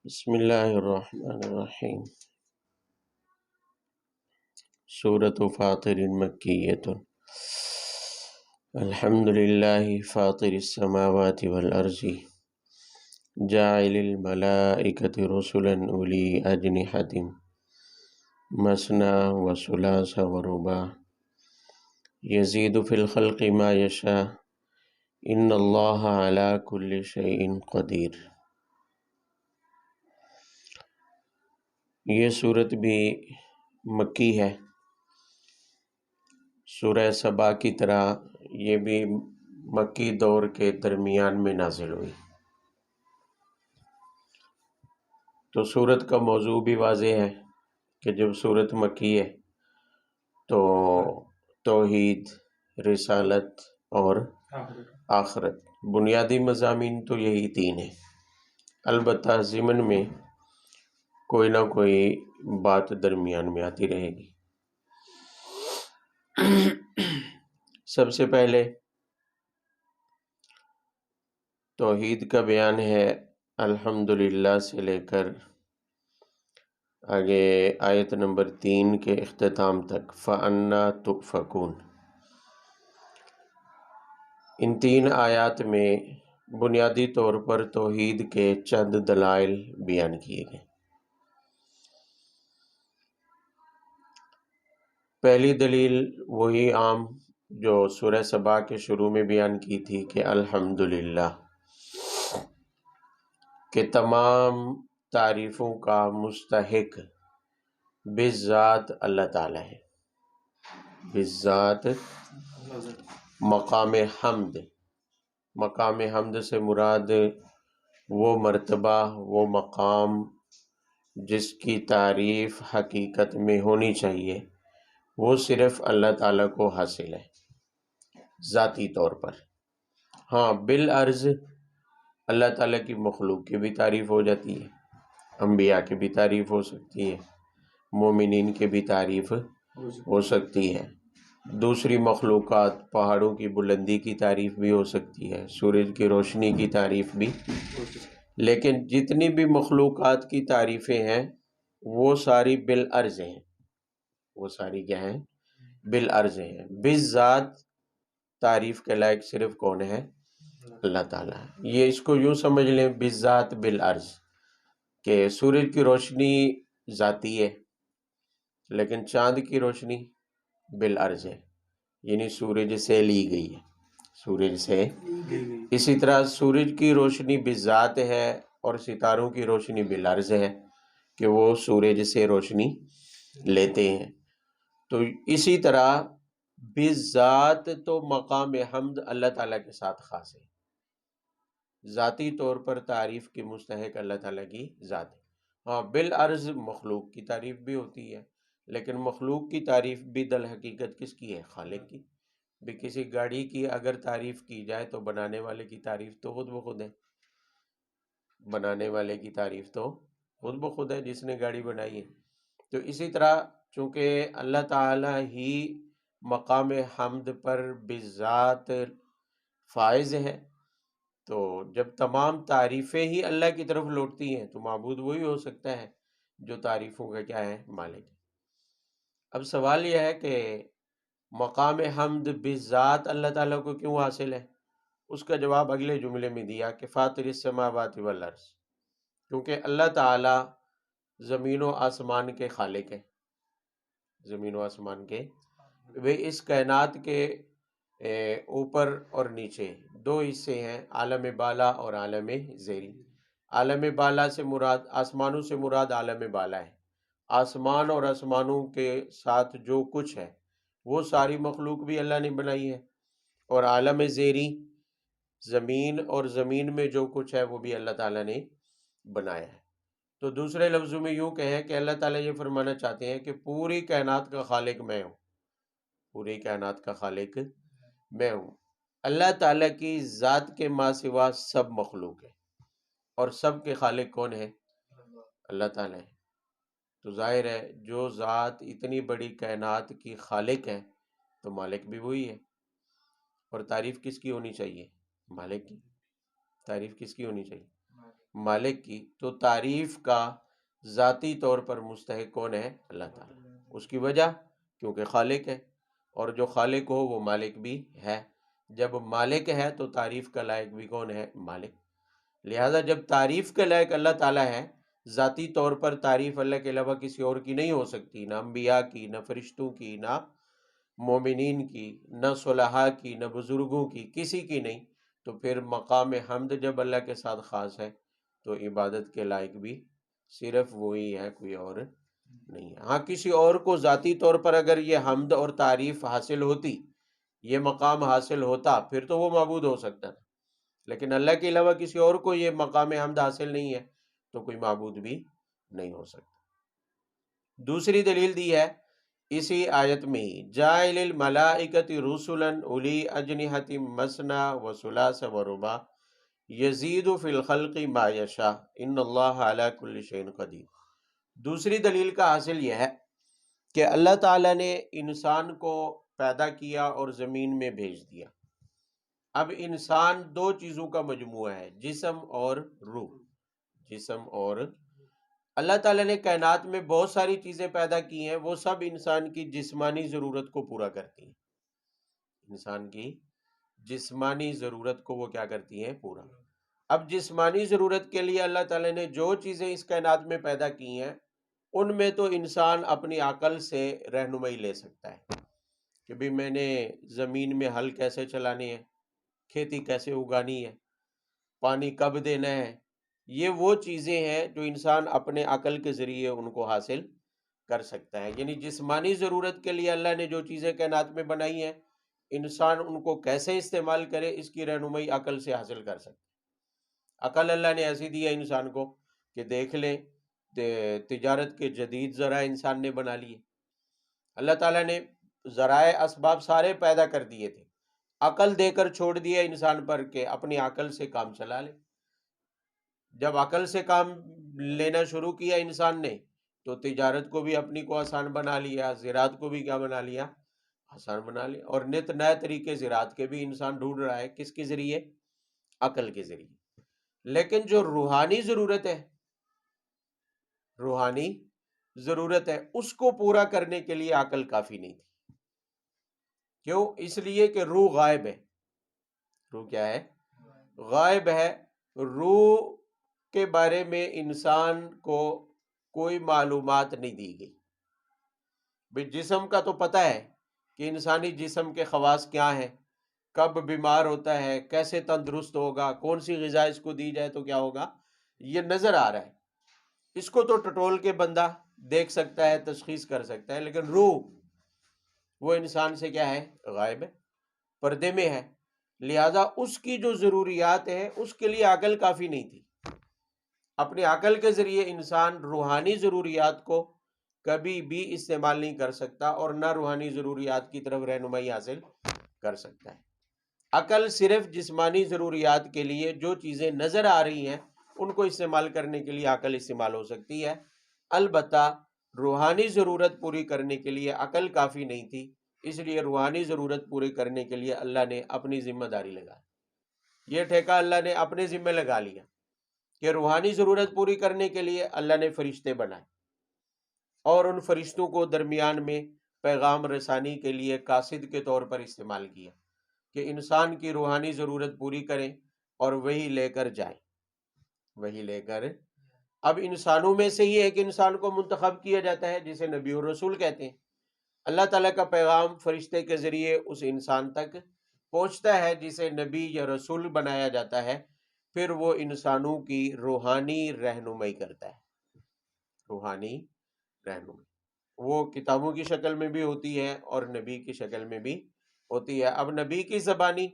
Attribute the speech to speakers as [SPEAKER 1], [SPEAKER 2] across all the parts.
[SPEAKER 1] بسم اللہ الرحمن الرحیم۔ سورۃ فاطر مکیۃ۔ الحمد للہ فاطر السماوات والارض جاعل الملائکۃ رسلا اولی اجنحۃ مثنی وثلاث ورباع یزید فی الخلق ما یشاء ان اللہ علی کل شیء قدیر۔ یہ صورت بھی مکی ہے، سورہ سبا کی طرح یہ بھی مکی دور کے درمیان میں نازل ہوئی۔ تو صورت کا موضوع بھی واضح ہے کہ جب صورت مکی ہے تو توحید، رسالت اور آخرت، بنیادی مضامین تو یہی تین ہیں، البتہ ضمن میں کوئی نہ کوئی بات درمیان میں آتی رہے گی۔ سب سے پہلے توحید کا بیان ہے، الحمدللہ سے لے کر آگے آیت نمبر 3 کے اختتام تک، فَأَنَّىٰ تُؤْفَكُونَ۔ ان تین آیات میں بنیادی طور پر توحید کے چند دلائل بیان کیے گئے۔ پہلی دلیل وہی عام جو سورہ سبا کے شروع میں بیان کی تھی کہ الحمدللہ، کہ تمام تعریفوں کا مستحق بالذات اللہ تعالی ہے۔ بالذات مقام حمد، مقام حمد سے مراد وہ مرتبہ، وہ مقام جس کی تعریف حقیقت میں ہونی چاہیے، وہ صرف اللہ تعالیٰ کو حاصل ہے ذاتی طور پر۔ ہاں، بالعرض اللہ تعالیٰ کی مخلوق کی بھی تعریف ہو جاتی ہے، انبیاء کی بھی تعریف ہو سکتی ہے، مومنین کی بھی تعریف ہو سکتی ہے، دوسری مخلوقات، پہاڑوں کی بلندی کی تعریف بھی ہو سکتی ہے، سورج کی روشنی کی تعریف بھی، لیکن جتنی بھی مخلوقات کی تعریفیں ہیں وہ ساری بالعرض ہیں، وہ ساری کیا ہیں؟ بالعرض ہیں۔ بالذات تعریف کے لائق صرف کون ہے؟ اللہ تعالیٰ ہے۔ یہ اس کو یوں سمجھ لیں، بالذات بالعرض، کہ سورج کی روشنی ذاتی ہے لیکن چاند کی روشنی بالعرض ہے، یعنی سورج سے لی گئی ہے، سورج سے۔ اسی طرح سورج کی روشنی بالذات ہے اور ستاروں کی روشنی بالعرض ہے کہ وہ سورج سے روشنی لیتے ہیں۔ تو اسی طرح بالذات تو مقام حمد اللہ تعالیٰ کے ساتھ خاص ہے، ذاتی طور پر تعریف کی مستحق اللہ تعالیٰ کی ذات ہے۔ ہاں، بالعرض مخلوق کی تعریف بھی ہوتی ہے، لیکن مخلوق کی تعریف بھی در حقیقت کس کی ہے؟ خالق کی۔ بھی کسی گاڑی کی اگر تعریف کی جائے تو بنانے والے کی تعریف تو خود بخود ہے، بنانے والے کی تعریف تو خود بخود ہے جس نے گاڑی بنائی ہے۔ تو اسی طرح چونکہ اللہ تعالیٰ ہی مقام حمد پر بالذات فائز ہے، تو جب تمام تعریفیں ہی اللہ کی طرف لوٹتی ہیں تو معبود وہی ہو سکتا ہے جو تعریفوں کا کیا ہے؟ مالک ہے۔ اب سوال یہ ہے کہ مقام حمد بالذات اللہ تعالیٰ کو کیوں حاصل ہے؟ اس کا جواب اگلے جملے میں دیا کہ فاطر السماوات والارض، کیونکہ اللہ تعالیٰ زمین و آسمان کے خالق ہے، زمین و آسمان کے، وہ اس کائنات کے اوپر اور نیچے دو حصے ہیں، عالم بالا اور عالم زیری۔ عالم بالا سے مراد، آسمانوں سے مراد عالم بالا ہے، آسمان اور آسمانوں کے ساتھ جو کچھ ہے وہ ساری مخلوق بھی اللہ نے بنائی ہے، اور عالم زیری زمین، اور زمین میں جو کچھ ہے وہ بھی اللہ تعالیٰ نے بنایا ہے۔ تو دوسرے لفظوں میں یوں کہیں کہ اللہ تعالیٰ یہ فرمانا چاہتے ہیں کہ پوری کائنات کا خالق میں ہوں، پوری کائنات کا خالق میں ہوں۔ اللہ تعالیٰ کی ذات کے ما سوا سب مخلوق ہے، اور سب کے خالق کون ہے؟ اللہ تعالیٰ ہے۔ تو ظاہر ہے جو ذات اتنی بڑی کائنات کی خالق ہے تو مالک بھی وہی ہے، اور تعریف کس کی ہونی چاہیے؟ مالک کی۔ تعریف کس کی ہونی چاہیے؟ مالک کی، تو تعریف کا ذاتی طور پر مستحق کون ہے؟ اللہ تعالیٰ۔ اس کی وجہ کیونکہ خالق ہے، اور جو خالق ہو وہ مالک بھی ہے۔ جب مالک ہے تو تعریف کا لائق بھی کون ہے؟ مالک۔ لہذا جب تعریف کے لائق اللہ تعالیٰ ہے، ذاتی طور پر تعریف اللہ کے علاوہ کسی اور کی نہیں ہو سکتی، نہ انبیاء کی، نہ فرشتوں کی، نہ مومنین کی، نہ صلحاء کی، نہ بزرگوں کی، کسی کی نہیں، تو پھر مقام حمد جب اللہ کے ساتھ خاص ہے تو عبادت کے لائق بھی صرف وہی ہے، کوئی اور نہیں ہے۔ ہاں کسی اور کو ذاتی طور پر اگر یہ حمد اور تعریف حاصل ہوتی، یہ مقام حاصل ہوتا، پھر تو وہ معبود ہو سکتا تھا، لیکن اللہ کے علاوہ کسی اور کو یہ مقام حمد حاصل نہیں ہے تو کوئی معبود بھی نہیں ہو سکتا۔ دوسری دلیل دی ہے اسی آیت میں ہی، جاعل الملائکۃ رسلا اولی اجنحۃ مثنی وثلاث ورباع یزید فی الخلق ما یشاء ان اللہ علی کل شیء قدیر۔ دوسری دلیل کا حاصل یہ ہے کہ اللہ تعالیٰ نے انسان کو پیدا کیا اور زمین میں بھیج دیا۔ اب انسان دو چیزوں کا مجموعہ ہے، جسم اور روح۔ جسم اور اللہ تعالیٰ نے کائنات میں بہت ساری چیزیں پیدا کی ہیں، وہ سب انسان کی جسمانی ضرورت کو پورا کرتی ہیں۔ انسان کی جسمانی ضرورت کو وہ کیا کرتی ہیں؟ پورا۔ اب جسمانی ضرورت کے لیے اللہ تعالیٰ نے جو چیزیں اس کائنات میں پیدا کی ہیں، ان میں تو انسان اپنی عقل سے رہنمائی لے سکتا ہے کہ بھی میں نے زمین میں ہل کیسے چلانے ہیں، کھیتی کیسے اگانی ہے، پانی کب دینا ہے۔ یہ وہ چیزیں ہیں جو انسان اپنے عقل کے ذریعے ان کو حاصل کر سکتا ہے۔ یعنی جسمانی ضرورت کے لیے اللہ نے جو چیزیں کائنات میں بنائی ہیں، انسان ان کو کیسے استعمال کرے اس کی رہنمائی عقل سے حاصل کر سکتا ہے۔ عقل اللہ نے ایسی دی ہے انسان کو کہ دیکھ لیں تجارت کے جدید ذرائع انسان نے بنا لیے۔ اللہ تعالیٰ نے ذرائع اسباب سارے پیدا کر دیے تھے، عقل دے کر چھوڑ دیا انسان پر کہ اپنی عقل سے کام چلا لے۔ جب عقل سے کام لینا شروع کیا انسان نے تو تجارت کو بھی اپنی کو آسان بنا لیا، زراعت کو بھی کیا بنا لیا؟ آسان بنا لیا، اور نت نئے طریقے زراعت کے بھی انسان ڈھونڈ رہا ہے، کس کے ذریعے؟ عقل کے ذریعے۔ لیکن جو روحانی ضرورت ہے، روحانی ضرورت ہے، اس کو پورا کرنے کے لیے عقل کافی نہیں تھی۔ کیوں؟ اس لیے کہ روح غائب ہے۔ روح کیا ہے؟ غائب ہے۔ روح کے بارے میں انسان کو کوئی معلومات نہیں دی گئی۔ بھئی جسم کا تو پتہ ہے کہ انسانی جسم کے خواص کیا ہیں، کب بیمار ہوتا ہے، کیسے تندرست ہوگا، کون سی غذا اس کو دی جائے تو کیا ہوگا، یہ نظر آ رہا ہے۔ اس کو تو ٹٹول کے بندہ دیکھ سکتا ہے، تشخیص کر سکتا ہے، لیکن روح وہ انسان سے کیا ہے؟ غائب ہے، پردے میں ہے۔ لہذا اس کی جو ضروریات ہیں اس کے لیے عقل کافی نہیں تھی۔ اپنی عقل کے ذریعے انسان روحانی ضروریات کو کبھی بھی استعمال نہیں کر سکتا اور نہ روحانی ضروریات کی طرف رہنمائی حاصل کر سکتا ہے۔ عقل صرف جسمانی ضروریات کے لیے جو چیزیں نظر آ رہی ہیں ان کو استعمال کرنے کے لیے عقل استعمال ہو سکتی ہے، البتہ روحانی ضرورت پوری کرنے کے لیے عقل کافی نہیں تھی۔ اس لیے روحانی ضرورت پوری کرنے کے لیے اللہ نے اپنی ذمہ داری لگا، یہ ٹھیکہ اللہ نے اپنے ذمہ لگا لیا کہ روحانی ضرورت پوری کرنے کے لیے اللہ نے فرشتے بنائے اور ان فرشتوں کو درمیان میں پیغام رسانی کے لیے قاصد کے طور پر استعمال کیا کہ انسان کی روحانی ضرورت پوری کریں اور وہی لے کر جائیں، وہی لے کر۔ اب انسانوں میں سے ہی ایک انسان کو منتخب کیا جاتا ہے جسے نبی اور رسول کہتے ہیں۔ اللہ تعالیٰ کا پیغام فرشتے کے ذریعے اس انسان تک پہنچتا ہے جسے نبی یا رسول بنایا جاتا ہے، پھر وہ انسانوں کی روحانی رہنمائی کرتا ہے۔ روحانی رہنمائی وہ کتابوں کی شکل میں بھی ہوتی ہے اور نبی کی شکل میں بھی ہوتی ہے۔ اب نبی کی زبانی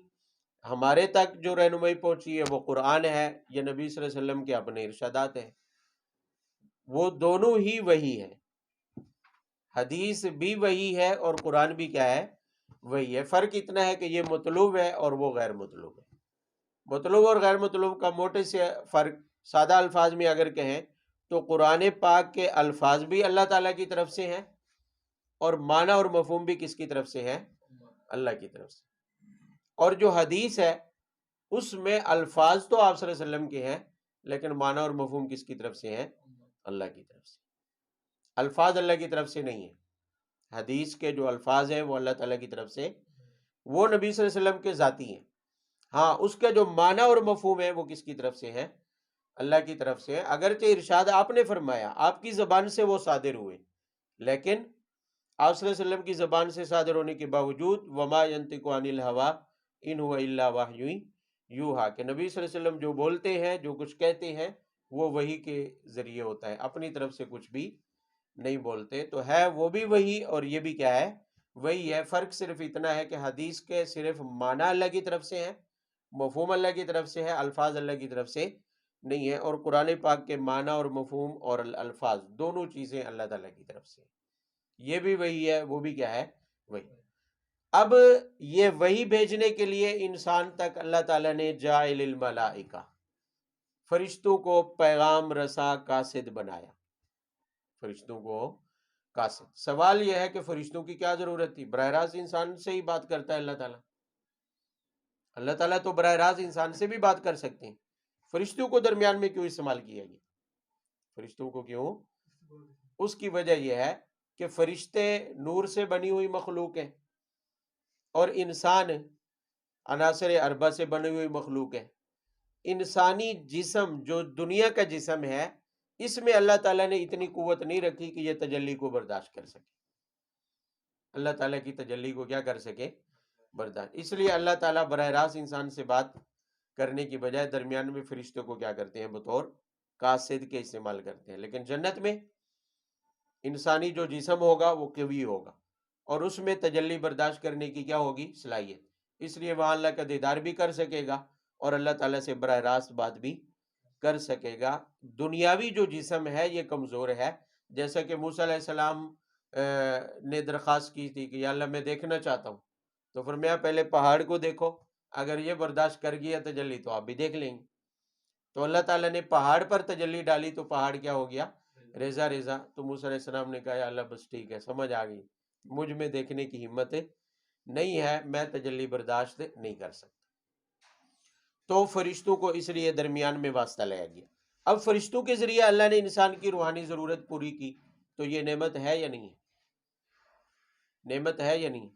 [SPEAKER 1] ہمارے تک جو رہنمائی پہنچی ہے وہ قرآن ہے یا نبی صلی اللہ علیہ وسلم کے اپنے ارشادات ہیں، وہ دونوں ہی وہی ہے۔ حدیث بھی وہی ہے اور قرآن بھی کیا ہے؟ وہی ہے۔ فرق اتنا ہے کہ یہ مطلوب ہے اور وہ غیر مطلوب ہے۔ مطلوب اور غیر مطلوب کا موٹے سے فرق سادہ الفاظ میں اگر کہیں تو قرآن پاک کے الفاظ بھی اللہ تعالیٰ کی طرف سے ہیں اور معنی اور مفہوم بھی کس کی طرف سے ہے؟ اللہ کی طرف سے۔ اور جو حدیث ہے اس میں الفاظ تو آپ صلی اللہ علیہ وسلم کے ہیں لیکن معنی اور مفہوم کس کی طرف سے ہیں؟ اللہ کی طرف سے، الفاظ اللہ کی طرف سے نہیں ہیں۔ حدیث کے جو الفاظ ہیں وہ اللہ تعالیٰ کی طرف سے، وہ نبی صلی اللہ علیہ وسلم کے ذاتی ہیں، ہاں اس کا جو معنی اور مفہوم ہے وہ کس کی طرف سے ہے؟ اللہ کی طرف سے ہے۔ اگرچہ ارشاد آپ نے فرمایا، آپ کی زبان سے وہ صادر ہوئے، لیکن آپ صلی اللہ علیہ وسلم کی زبان سے صادر ہونے کے باوجود وما ینطق عن الہوا ان هو الا وحی یوحی، کہ نبی صلی اللہ علیہ وسلم جو بولتے ہیں، جو کچھ کہتے ہیں، وہ وحی کے ذریعے ہوتا ہے، اپنی طرف سے کچھ بھی نہیں بولتے۔ تو ہے وہ بھی وحی اور یہ بھی کیا ہے؟ وہی ہے۔ فرق صرف اتنا ہے کہ حدیث کے صرف معنی اللہ کی طرف سے ہے، مفہوم اللہ کی طرف سے ہے، الفاظ اللہ کی طرف سے نہیں ہے، اور قرآن پاک کے معنی اور مفہوم اور الفاظ دونوں چیزیں اللہ تعالیٰ کی طرف سے، یہ بھی وہی ہے، وہ بھی کیا ہے؟ وہی۔ اب یہ وہی بھیجنے کے لیے انسان تک اللہ تعالیٰ نے جاعل الملائکہ، فرشتوں کو پیغام رسا قاصد بنایا، فرشتوں کو قاصد۔ سوال یہ ہے کہ فرشتوں کی کیا ضرورت تھی؟ براہ راست انسان سے ہی بات کرتا ہے اللہ تعالیٰ، اللہ تعالیٰ تو براہ راست انسان سے بھی بات کر سکتے ہیں، فرشتوں کو درمیان میں کیوں استعمال کیا گیا؟ فرشتوں کو کیوں؟ اس کی وجہ یہ ہے کہ فرشتے نور سے بنی ہوئی مخلوق ہیں، اور انسان عناصر اربع سے بنی ہوئی مخلوق ہے۔ انسانی جسم جو دنیا کا جسم ہے، اس میں اللہ تعالیٰ نے اتنی قوت نہیں رکھی کہ یہ تجلی کو برداشت کر سکے، اللہ تعالیٰ کی تجلی کو کیا کر سکے؟ برداشت۔ اس لیے اللہ تعالیٰ براہ راست انسان سے بات کرنے کی بجائے درمیان میں فرشتوں کو کیا کرتے ہیں؟ بطور قاصد کے استعمال کرتے ہیں۔ لیکن جنت میں انسانی جو جسم ہوگا وہ قوی ہوگا، اور اس میں تجلی برداشت کرنے کی کیا ہوگی؟ صلاحیت، اس لیے وہاں اللہ کا دیدار بھی کر سکے گا اور اللہ تعالیٰ سے براہ راست بات بھی کر سکے گا۔ دنیاوی جو جسم ہے یہ کمزور ہے، جیسا کہ موسیٰ علیہ السلام نے درخواست کی تھی کہ یا اللہ میں دیکھنا چاہتا ہوں، تو فرمایا پہلے پہاڑ کو دیکھو، اگر یہ برداشت کر گیا تجلی تو آپ بھی دیکھ لیں گے۔ تو اللہ تعالیٰ نے پہاڑ پر تجلی ڈالی تو پہاڑ کیا ہو گیا؟ ریزہ ریزہ۔ تو موسیٰ علیہ السلام نے کہا یا اللہ بس ٹھیک ہے، سمجھ آ گئی، مجھ میں دیکھنے کی ہمت نہیں ہے، میں تجلی برداشت نہیں کر سکتا۔ تو فرشتوں کو اس لیے درمیان میں واسطہ لایا گیا۔ اب فرشتوں کے ذریعے اللہ نے انسان کی روحانی ضرورت پوری کی، تو یہ نعمت ہے یا نہیں ہے؟ نعمت ہے یا نہیں؟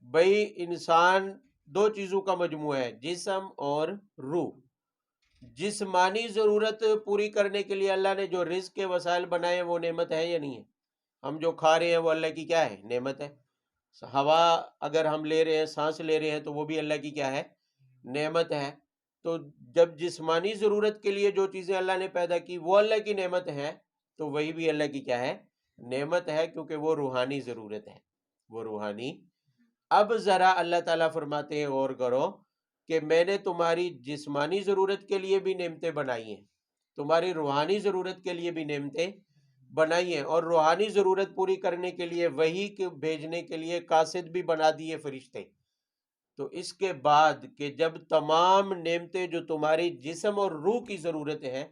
[SPEAKER 1] بھئی انسان دو چیزوں کا مجموعہ ہے، جسم اور روح۔ جسمانی ضرورت پوری کرنے کے لیے اللہ نے جو رزق کے وسائل بنائے وہ نعمت ہے یا نہیں ہے؟ ہم جو کھا رہے ہیں وہ اللہ کی کیا ہے؟ نعمت ہے۔ ہوا اگر ہم لے رہے ہیں، سانس لے رہے ہیں، تو وہ بھی اللہ کی کیا ہے؟ نعمت ہے۔ تو جب جسمانی ضرورت کے لیے جو چیزیں اللہ نے پیدا کی وہ اللہ کی نعمت ہے، تو وہی بھی اللہ کی کیا ہے؟ نعمت ہے، کیونکہ وہ روحانی ضرورت ہے، وہ روحانی۔ اب ذرا اللہ تعالیٰ فرماتے ہیں غور کرو کہ میں نے تمہاری جسمانی ضرورت کے لیے بھی نعمتیں بنائی ہیں، تمہاری روحانی ضرورت کے لیے بھی نعمتیں بنائی ہیں، اور روحانی ضرورت پوری کرنے کے لیے وحی کے بھیجنے کے لیے قاصد بھی بنا دیے فرشتے۔ تو اس کے بعد کہ جب تمام نعمتیں جو تمہاری جسم اور روح کی ضرورت ہے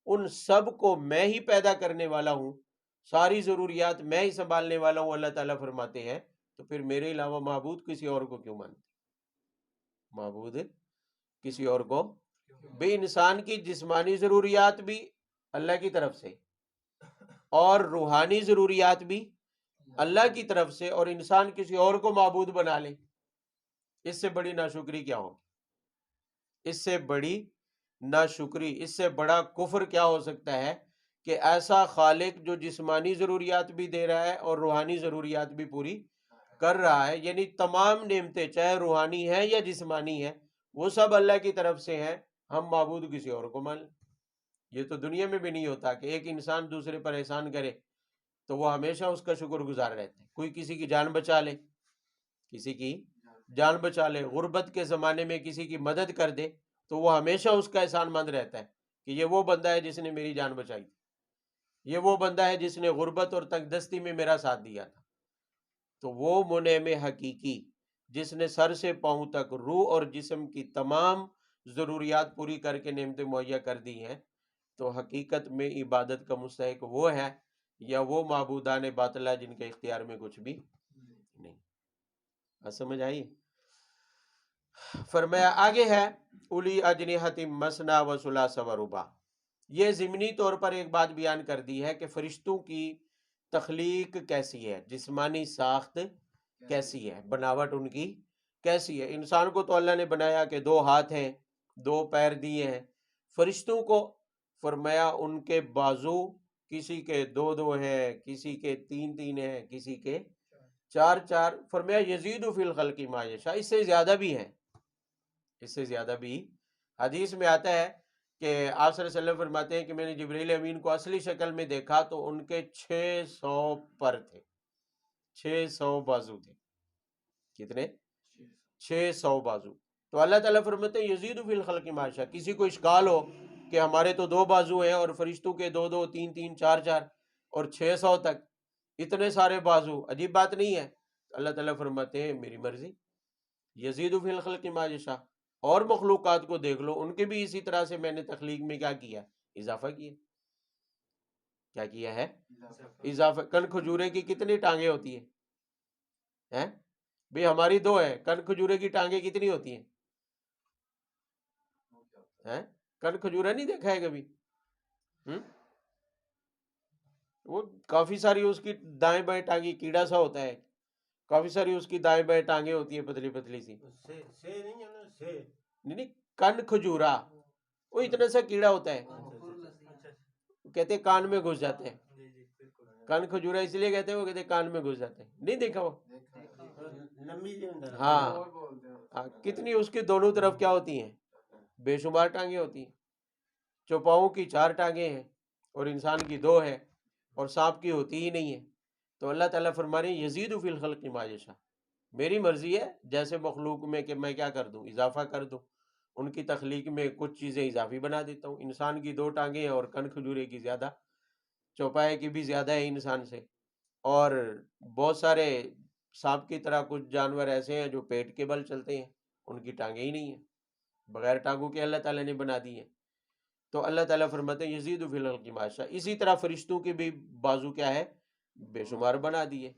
[SPEAKER 1] ان سب کو میں ہی پیدا کرنے والا ہوں، ساری ضروریات میں ہی سنبھالنے والا ہوں، اللہ تعالیٰ فرماتے ہیں، تو پھر میرے علاوہ معبود کسی اور کو کیوں مانتے؟ معبود کسی اور کو بھی، انسان کی جسمانی ضروریات بھی اللہ کی طرف سے اور روحانی ضروریات بھی اللہ کی طرف سے، اور انسان کسی اور کو معبود بنا لے، اس سے بڑی ناشکری کیا ہوگی؟ اس سے بڑی ناشکری، اس سے بڑا کفر کیا ہو سکتا ہے کہ ایسا خالق جو جسمانی ضروریات بھی دے رہا ہے اور روحانی ضروریات بھی پوری کر رہا ہے، یعنی تمام نعمتیں چاہے روحانی ہیں یا جسمانی ہیں وہ سب اللہ کی طرف سے ہیں، ہم معبود کسی اور کو مان لیں۔ یہ تو دنیا میں بھی نہیں ہوتا کہ ایک انسان دوسرے پر احسان کرے تو وہ ہمیشہ اس کا شکر گزار رہتا ہے۔ کوئی کسی کی جان بچا لے، کسی کی جان بچا لے، غربت کے زمانے میں کسی کی مدد کر دے تو وہ ہمیشہ اس کا احسان مند رہتا ہے کہ یہ وہ بندہ ہے جس نے میری جان بچائی تھی، یہ وہ بندہ ہے جس نے غربت اور تنگ دستی میں میرا ساتھ دیا تھا۔ تو وہ منعم حقیقی جس نے سر سے پاؤں تک روح اور جسم کی تمام ضروریات پوری کر کے نعمتیں مہیا کر دی ہیں، تو حقیقت میں عبادت کا مستحق وہ ہے یا وہ معبودان باطلہ جن کے اختیار میں کچھ بھی نہیں؟ سمجھ آئی؟ فرمایا آگے ہے اولی اجنحۃ مثنی و ثلاث و رباع، یہ ضمنی طور پر ایک بات بیان کر دی ہے کہ فرشتوں کی تخلیق کیسی ہے، جسمانی ساخت کیسی ہے، بناوٹ ان کی کیسی ہے۔ انسان کو تو اللہ نے بنایا کہ 2 ہاتھ ہیں، 2 پیر دیے ہیں۔ فرشتوں کو فرمایا ان کے بازو کسی کے 2 ہیں، کسی کے 3 ہیں، کسی کے 4 فرمایا یزید فی الخلق ما یشاء، اس سے زیادہ بھی ہیں، اس سے زیادہ بھی۔ حدیث میں آتا ہے کہ آپ صلی اللہ علیہ وسلم فرماتے ہیں کہ میں نے جبرائیل امین کو اصلی شکل میں دیکھا تو ان کے 600 پر تھے، 600 بازو تھے۔ کتنے؟ 600 بازو۔ تو اللہ تعالیٰ فرماتے ہیں یزید فی الخلق ما یشاء۔ کسی کو اشکال ہو کہ ہمارے تو 2 بازو ہیں اور فرشتوں کے 2 3 4 اور 600 تک، اتنے سارے بازو، عجیب بات نہیں ہے؟ اللہ تعالیٰ فرماتے ہیں میری مرضی، یزید فی الخلق ما یشاء۔ اور مخلوقات کو دیکھ لو، ان کے بھی اسی طرح سے میں نے تخلیق میں کیا کیا؟ اضافہ کیا۔ کیا کیا ہے؟ اضافہ۔ کن کھجورے کی کتنی ٹانگیں ہوتی ہیں؟ بھی ہماری 2 ہے، کن کھجورے کی ٹانگیں کتنی ہوتی ہیں؟ کن کھجورا نہیں دیکھا ہے کبھی؟ وہ کافی ساری اس کی دائیں بائیں ٹانگیں، کیڑا سا ہوتا ہے، کافی ساری اس کی دائیں بائیں ٹانگیں ہوتی ہیں، پتلی پتلی سی۔ نہیں، کن کھجورا وہ اتنا سا کیڑا ہوتا ہے، کہتے ہیں کان میں گھس جاتے ہیں۔ کن کھجورا اس لیے کہتے ہیں، وہ کہتے ہیں کان میں گھس جاتے ہیں۔ نہیں دیکھا وہ؟ ہاں، کتنی اس کی دونوں طرف کیا ہوتی ہیں؟ بے شمار ٹانگیں ہوتی ہیں۔ چوپاؤں کی 4 ٹانگیں ہیں اور انسان کی 2 ہے، اور سانپ کی ہوتی ہی نہیں ہے۔ تو اللہ تعالیٰ فرما رہے ہیں یزید فی الخلق ما یشاء، میری مرضی ہے جیسے مخلوق میں کہ میں کیا کر دوں؟ اضافہ کر دوں۔ ان کی تخلیق میں کچھ چیزیں اضافی بنا دیتا ہوں۔ انسان کی 2 ٹانگیں ہیں اور کن کھجورے کی زیادہ، چوپائے کی بھی زیادہ ہے انسان سے، اور بہت سارے سانپ کی طرح کچھ جانور ایسے ہیں جو پیٹ کے بل چلتے ہیں، ان کی ٹانگیں ہی نہیں ہیں، بغیر ٹانگوں کے اللہ تعالیٰ نے بنا دی ہیں۔ تو اللہ تعالیٰ فرماتے ہیں یزید فی الخلق ما یشاء۔ اسی طرح فرشتوں کے بھی بازو کیا ہے؟ بے شمار بنا دیے،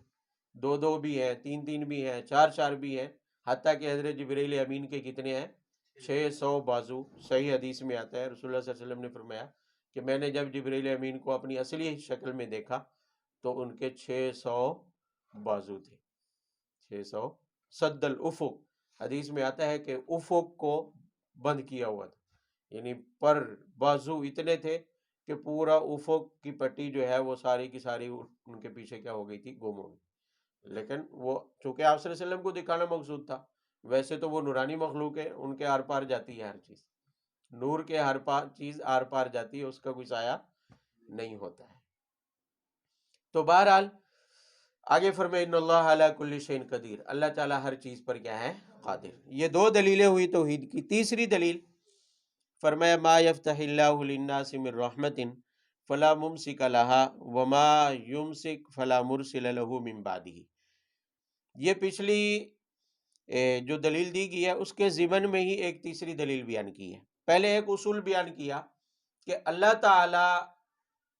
[SPEAKER 1] 2 بھی ہیں، 3 بھی ہیں، 4 بھی ہیں، حتیٰ کہ حضرت جبرائیل امین کے کتنے ہیں؟ 600 بازو۔ صحیح حدیث میں آتا ہے، رسول اللہ صلی اللہ علیہ وسلم نے فرمایا کہ میں نے جب جبرائیل امین کو اپنی اصلی شکل میں دیکھا تو ان کے 600 بازو تھے، 600 سد الافق۔ حدیث میں آتا ہے کہ افق کو بند کیا ہوا تھا، یعنی پر بازو اتنے تھے کہ پورا افق کی پٹی جو ہے وہ ساری کی ساری ان کے پیچھے کیا ہو گئی تھی؟ گم ہو گئی۔ لیکن وہ چونکہ آپ صلی اللہ علیہ وسلم کو دکھانا مقصود تھا، ویسے تو وہ نورانی مخلوق ہے، ان کے آر پار جاتی ہے ہر چیز، نور کے ہر چیز آر پار جاتی ہے، اس کا کوئی سایہ نہیں ہوتا ہے۔ تو بہرحال آگے فرمائے ان اللہ علی کل شیء قدیر، اللہ تعالیٰ ہر چیز پر کیا ہے؟ قادر۔ یہ 2 دلیلیں ہوئی توحید کی۔ تیسری دلیل فرمایا ما یفتح اللہ للناس من رحمت فلا ممسک لها وما یمسک فلا مرسل له من بعدہ۔ یہ پچھلی جو دلیل دی گئی ہے اس کے ضمن میں ہی ایک تیسری دلیل بیان کی ہے۔ پہلے ایک اصول بیان کیا کہ اللہ تعالی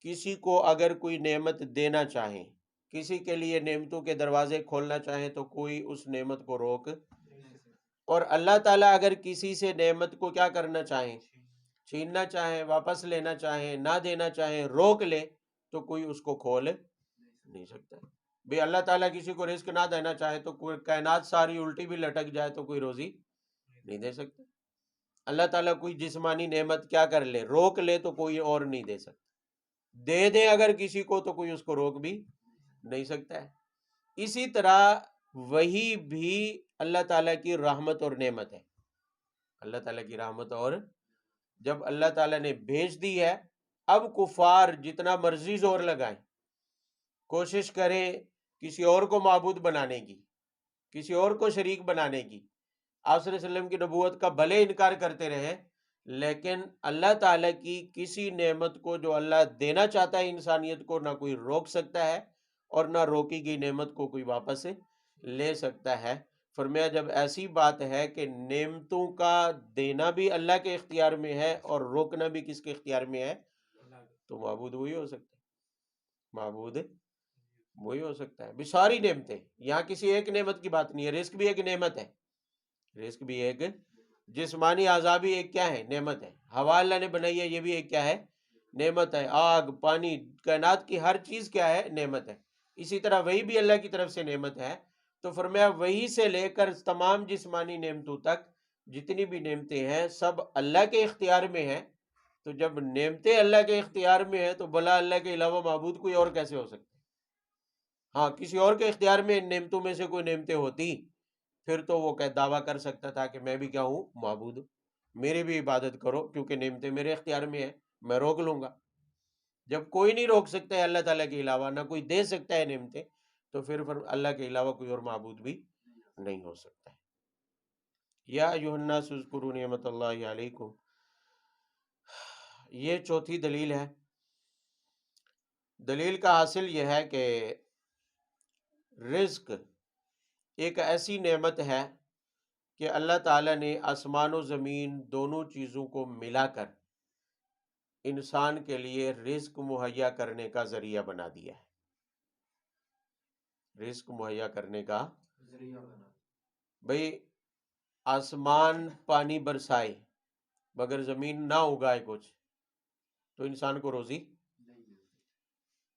[SPEAKER 1] کسی کو اگر کوئی نعمت دینا چاہیں، کسی کے لیے نعمتوں کے دروازے کھولنا چاہیں تو کوئی اس نعمت کو روک، اور اللہ تعالیٰ اگر کسی سے نعمت کو کیا کرنا چاہیں؟ چھیننا چاہیں، واپس لینا چاہیں، نہ دینا چاہیں، روک لے، تو کوئی اس کو کھول نہیں سکتا۔ بھی اللہ تعالیٰ کسی کو رزق نہ دینا چاہے تو کوئی کائنات ساری الٹی بھی لٹک جائے تو کوئی روزی نہیں دے سکتا۔ اللہ تعالیٰ کوئی جسمانی نعمت کیا کر لے؟ روک لے، تو کوئی اور نہیں دے سکتا۔ دے دے اگر کسی کو تو کوئی اس کو روک بھی نہیں سکتا ہے۔ اسی طرح وہی بھی اللہ تعالیٰ کی رحمت اور نعمت ہے۔ اللہ تعالیٰ کی رحمت، اور جب اللہ تعالیٰ نے بھیج دی ہے، اب کفار جتنا مرضی زور لگائیں، کوشش کریں کسی اور کو معبود بنانے کی، کسی اور کو شریک بنانے کی، آپ صلی اللہ علیہ وسلم کی نبوت کا بھلے انکار کرتے رہیں، لیکن اللہ تعالیٰ کی کسی نعمت کو جو اللہ دینا چاہتا ہے انسانیت کو، نہ کوئی روک سکتا ہے اور نہ روکی گئی نعمت کو کوئی واپس لے سکتا ہے۔ فرمایا جب ایسی بات ہے کہ نعمتوں کا دینا بھی اللہ کے اختیار میں ہے اور روکنا بھی کس کے اختیار میں ہے، تو معبود وہی ہو سکتا ہے، معبود وہی ہو سکتا ہے۔ بھی ساری نعمتیں، یہاں کسی ایک نعمت کی بات نہیں ہے۔ رزق بھی ایک نعمت ہے، رزق بھی ایک، جسمانی اعضاء بھی ایک کیا ہے؟ نعمت ہے۔ ہوا اللہ نے بنائی ہے، یہ بھی ایک کیا ہے؟ نعمت ہے، آگ، پانی، کائنات کی ہر چیز کیا ہے؟ نعمت ہے۔ اسی طرح وہی بھی اللہ کی طرف سے نعمت ہے۔ تو فرمایا وہی سے لے کر تمام جسمانی نعمتوں تک جتنی بھی نعمتیں ہیں سب اللہ کے اختیار میں ہیں۔ تو جب نعمتیں اللہ کے اختیار میں ہیں تو بھلا اللہ کے علاوہ معبود کوئی اور کیسے ہو سکتا ہے؟ ہاں، کسی اور کے اختیار میں ان نعمتوں میں سے کوئی نعمتیں ہوتی پھر تو وہ دعویٰ کر سکتا تھا کہ میں بھی کیا ہوں؟ معبود ہوں، میری بھی عبادت کرو، کیونکہ نعمتیں میرے اختیار میں ہیں، میں روک لوں گا۔ جب کوئی نہیں روک سکتا ہے اللہ تعالیٰ کے علاوہ، نہ کوئی دے سکتا ہے نعمتیں، تو پھر اللہ کے علاوہ کوئی اور معبود بھی نہیں ہو سکتا ہے۔ یا ایھا الناس اذکروا نعمت اللہ علیکم، یہ چوتھی دلیل ہے۔ دلیل کا حاصل یہ ہے کہ رزق ایک ایسی نعمت ہے کہ اللہ تعالیٰ نے آسمان و زمین دونوں چیزوں کو ملا کر انسان کے لیے رزق مہیا کرنے کا ذریعہ بنا دیا ہے۔ رزق مہیا کرنے کا ذریعہ بنا، بھئی آسمان پانی برسائے مگر زمین نہ اگائے کچھ تو انسان کو روزی،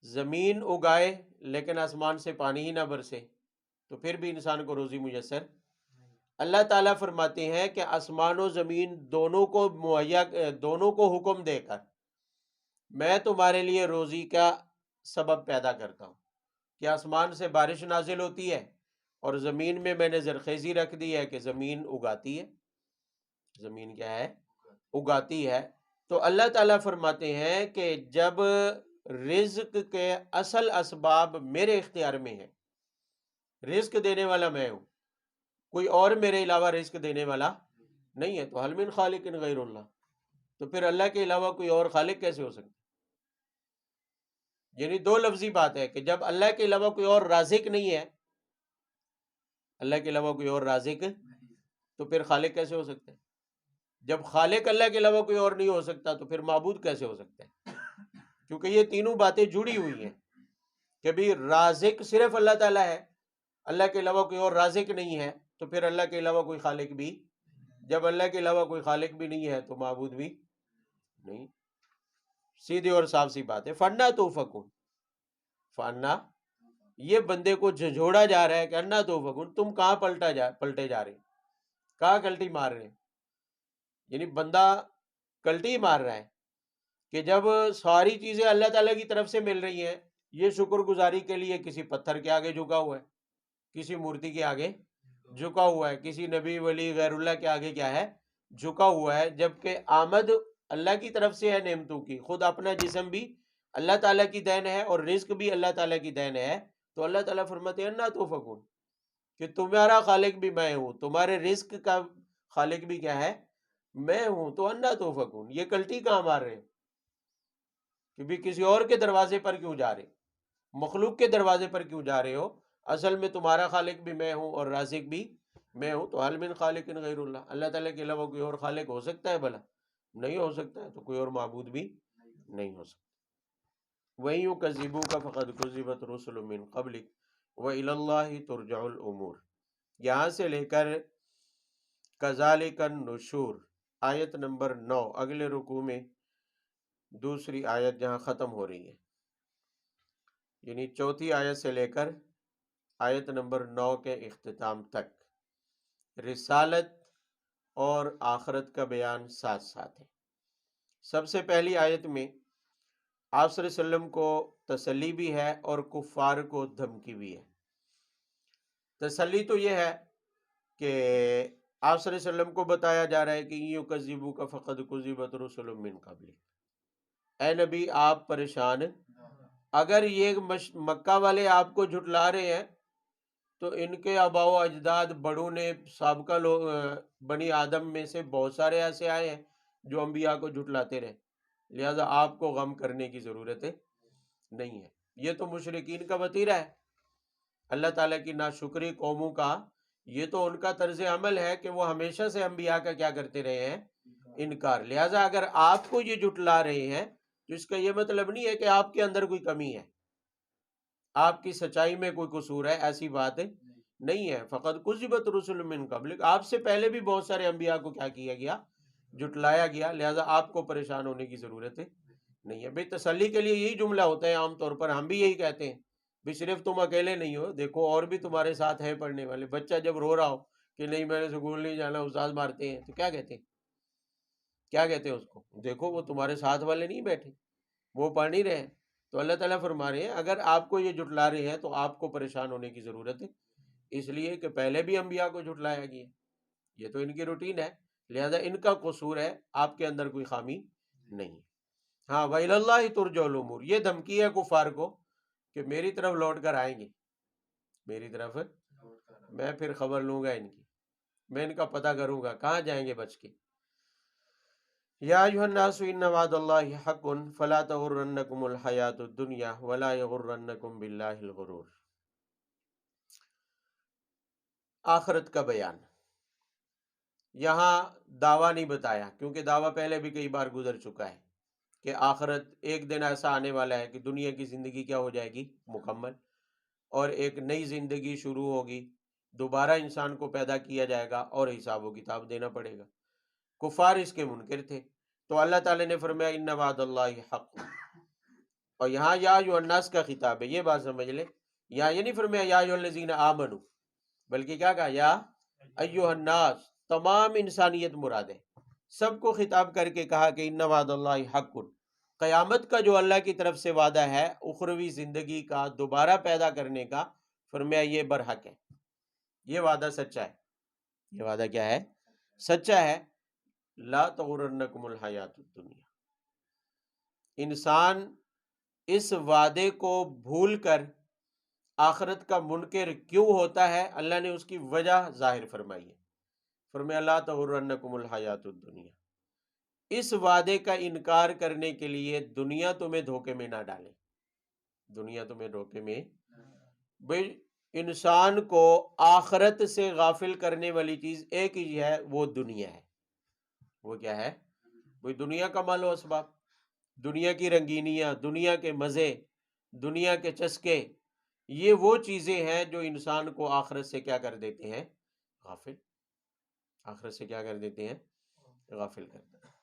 [SPEAKER 1] زمین اگائے لیکن آسمان سے پانی ہی نہ برسے تو پھر بھی انسان کو روزی میسر۔ اللہ تعالیٰ فرماتے ہیں کہ آسمان و زمین دونوں کو مہیا، دونوں کو حکم دے کر میں تمہارے لیے روزی کا سبب پیدا کرتا ہوں کہ آسمان سے بارش نازل ہوتی ہے اور زمین میں نے زرخیزی رکھ دی ہے کہ زمین اگاتی ہے۔ زمین کیا ہے؟ اگاتی ہے۔ تو اللہ تعالیٰ فرماتے ہیں کہ جب رزق کے اصل اسباب میرے اختیار میں ہیں، رزق دینے والا میں ہوں، کوئی اور میرے علاوہ رزق دینے والا نہیں ہے، تو هل من خالق غیر اللہ، تو پھر اللہ کے علاوہ کوئی اور خالق کیسے ہو سکتا؟ یعنی دو لفظی بات ہے کہ جب اللہ کے علاوہ کوئی اور رازق نہیں ہے، اللہ کے علاوہ کوئی اور رازق، تو پھر خالق کیسے ہو سکتا ہے؟ جب خالق اللہ کے علاوہ کوئی اور نہیں ہو سکتا تو پھر معبود کیسے ہو سکتا ہے؟ کیونکہ یہ تینوں باتیں جڑی ہوئی ہیں کہ بھی رازق صرف اللہ تعالیٰ ہے، اللہ کے علاوہ کوئی اور رازق نہیں ہے، تو پھر اللہ کے علاوہ کوئی خالق بھی، جب اللہ کے علاوہ کوئی خالق بھی نہیں ہے تو معبود بھی نہیں۔ سیدھی اور صاف سی بات ہے۔ فَأَنَّىٰ تُؤْفَكُونَ، فَأَنَّىٰ یہ بندے کو جھنجھوڑا جا رہا ہے کہ اَنَّىٰ تُؤْفَكُونَ، تم کہاں پلٹے جا رہے ہیں، کہاں کلٹی مار رہے ہیں؟ یعنی بندہ کلٹی مار رہا ہے کہ جب ساری چیزیں اللہ تعالیٰ کی طرف سے مل رہی ہیں، یہ شکر گزاری کے لیے کسی پتھر کے آگے جھکا ہوا ہے، کسی مورتی کے آگے جھکا ہوا ہے، کسی نبی ولی غیر اللہ کے آگے کیا ہے؟ جھکا ہوا ہے، جبکہ آمد اللہ کی طرف سے ہے نعمتوں کی، خود اپنا جسم بھی اللہ تعالیٰ کی دین ہے اور رزق بھی اللہ تعالیٰ کی دین ہے۔ تو اللہ تعالیٰ فرماتے ہیں اَنَّىٰ تُؤْفَكُونَ، کہ تمہارا خالق بھی میں ہوں، تمہارے رزق کا خالق بھی کیا ہے؟ میں ہوں، تو اَنَّىٰ تُؤْفَكُونَ، یہ کلٹی کہاں مار رہے ہیں کہ بھی کسی اور کے دروازے پر کیوں جا رہے، مخلوق کے دروازے پر کیوں جا رہے ہو؟ اصل میں تمہارا خالق بھی میں ہوں اور رازق بھی میں ہوں، تو هل من خالق غیر اللہ، اللہ تعالیٰ کے علاوہ کوئی اور خالق ہو سکتا ہے بھلا؟ نہیں ہو سکتا ہے، تو کوئی اور معبود بھی نہیں ہو سکتا۔ وَإِن يُكَذِّبُوكَ فَقَدْ كُذِّبَتْ رُسُلٌ مِّن قَبْلِكَ وَإِلَى اللَّهِ تُرْجَعُ الْأُمُورُ، یہاں سے لے کر كَذَلِكَ النُّشُورُ آیت نمبر 9، اگلے رکوع میں دوسری آیت جہاں ختم ہو رہی ہے، یعنی چوتھی آیت سے لے کر آیت نمبر 9 کے اختتام تک رسالت اور آخرت کا بیان ساتھ ساتھ ہے۔ سب سے پہلی آیت میں آپ صلی اللہ علیہ وسلم کو تسلی بھی ہے اور کفار کو دھمکی بھی ہے۔ تسلی تو یہ ہے کہ آپ صلی اللہ علیہ وسلم کو بتایا جا رہا ہے کہ یُکَذِّبُوکَ فَقَدْ كُذِّبَتْ رُسُلٌ مِّن قَبْلِکَ، اے نبی آپ پریشان، اگر یہ مکہ والے آپ کو جھٹلا رہے ہیں تو ان کے آباء و اجداد بڑوں نے، سابقہ لوگ بنی آدم میں سے بہت سارے ایسے آئے ہیں جو انبیاء کو جھٹلاتے رہے، لہذا آپ کو غم کرنے کی ضرورت نہیں ہے۔ یہ تو مشرکین کا وتیرہ ہے، اللہ تعالیٰ کی ناشکری قوموں کا یہ تو ان کا طرز عمل ہے کہ وہ ہمیشہ سے انبیاء کا کیا کرتے رہے ہیں؟ انکار۔ لہذا اگر آپ کو یہ جھٹلا رہے ہیں تو اس کا یہ مطلب نہیں ہے کہ آپ کے اندر کوئی کمی ہے، آپ کی سچائی میں کوئی قصور ہے، ایسی بات نہیں ہے۔ فَقَدْ كُذِّبَتْ رُسُلٌ مِّن قَبْلِكَ، آپ سے پہلے بھی بہت سارے انبیاء کو کیا کیا گیا؟ جھٹلایا گیا، لہذا آپ کو پریشان ہونے کی ضرورت نہیں ہے بھائی، تسلی کے لیے یہی جملہ ہوتا ہے عام طور پر، ہم بھی یہی کہتے ہیں بھی صرف تم اکیلے نہیں ہو، دیکھو اور بھی تمہارے ساتھ ہیں پڑھنے والے۔ بچہ جب رو رہا ہو کہ نہیں میں نے اسکول نہیں جانا، استاد مارتے ہیں، تو کیا کہتے ہیں؟ کیا کہتے ہیں اس کو؟ دیکھو وہ تمہارے ساتھ والے نہیں بیٹھے، وہ پڑھ نہیں رہے ہیں۔ تو اللہ تعالیٰ فرما رہے ہیں اگر آپ کو یہ جھٹلا رہے ہیں تو آپ کو پریشان ہونے کی ضرورت ہے، اس لیے کہ پہلے بھی انبیاء کو جھٹلایا گیا، یہ تو ان کی روٹین ہے، لہذا ان کا قصور ہے، آپ کے اندر کوئی خامی نہیں۔ ہاں، وَإِلَى اللَّهِ تُرْجَعُ الْأُمُورُ، یہ دھمکی ہے کفار کو کہ میری طرف لوٹ کر آئیں گے، میری طرف میں پھر خبر لوں گا ان کی، میں ان کا پتہ کروں گا کہاں جائیں گے بچ کے۔ یا ایھا الناس ان وعد اللہ حق فلا تغرنکم الحیاۃ الدنیا ولا یغرنکم باللہ الغرور۔ آخرت کا بیان، یہاں دعویٰ نہیں بتایا کیونکہ دعویٰ پہلے بھی کئی بار گزر چکا ہے کہ آخرت ایک دن ایسا آنے والا ہے کہ دنیا کی زندگی کیا ہو جائے گی؟ مکمل، اور ایک نئی زندگی شروع ہوگی، دوبارہ انسان کو پیدا کیا جائے گا اور حساب و کتاب دینا پڑے گا۔ کفار اس کے منکر تھے، تو اللہ تعالیٰ نے فرمایا ان وعد اللہ حق، اور یہاں یا ایھا الناس کا خطاب ہے، یہ بات سمجھ لیں، یہاں یہ نہیں فرمایا یا ایھا الذین آمنوا، بلکہ کیا کہا؟ یا ایھا الناس، تمام انسانیت مراد ہے، سب کو خطاب کر کے کہا کہ ان وعد اللہ حق، قیامت کا جو اللہ کی طرف سے وعدہ ہے اخروی زندگی کا دوبارہ پیدا کرنے کا، فرمایا یہ برحق ہے، یہ وعدہ سچا ہے۔ یہ وعدہ کیا ہے؟ سچا ہے۔ لا تغرنکم الحیات الدنیا، انسان اس وعدے کو بھول کر آخرت کا منکر کیوں ہوتا ہے؟ اللہ نے اس کی وجہ ظاہر فرمائی ہے، فرمایا لا تغرنکم الحیات الدنیا، اس وعدے کا انکار کرنے کے لیے دنیا تمہیں دھوکے میں نہ ڈالے، دنیا تمہیں دھوکے میں، بھئی انسان کو آخرت سے غافل کرنے والی چیز ایک ہی ہے، وہ دنیا ہے۔ وہ کیا ہے؟ وہی دنیا کا مال و اسباب، دنیا کی رنگینیاں، دنیا کے مزے، دنیا کے چسکے، یہ وہ چیزیں ہیں جو انسان کو آخرت سے کیا کر دیتے ہیں؟ غافل، آخرت سے کیا کر دیتے ہیں؟ غافل کر دیتے ہیں۔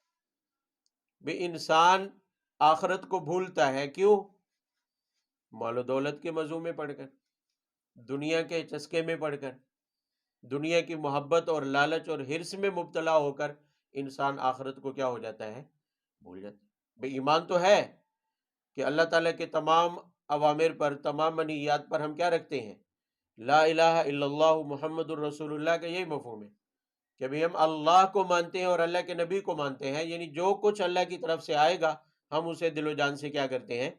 [SPEAKER 1] بھی انسان آخرت کو بھولتا ہے، کیوں؟ مال و دولت کے مزوں میں پڑھ کر، دنیا کے چسکے میں پڑھ کر، دنیا کی محبت اور لالچ اور حرص میں مبتلا ہو کر انسان آخرت کو کیا ہو جاتا ہے؟ بھول جاتا ہے۔ بھئی ایمان تو ہے کہ اللہ تعالیٰ کے تمام اوامر پر، تمام منہیات پر ہم کیا رکھتے ہیں؟ لا الہ الا اللہ محمد الرسول اللہ کا یہی مفہوم ہے کہ بھی ہم اللہ کو مانتے ہیں اور اللہ کے نبی کو مانتے ہیں، یعنی جو کچھ اللہ کی طرف سے آئے گا ہم اسے دل و جان سے کیا کرتے ہیں؟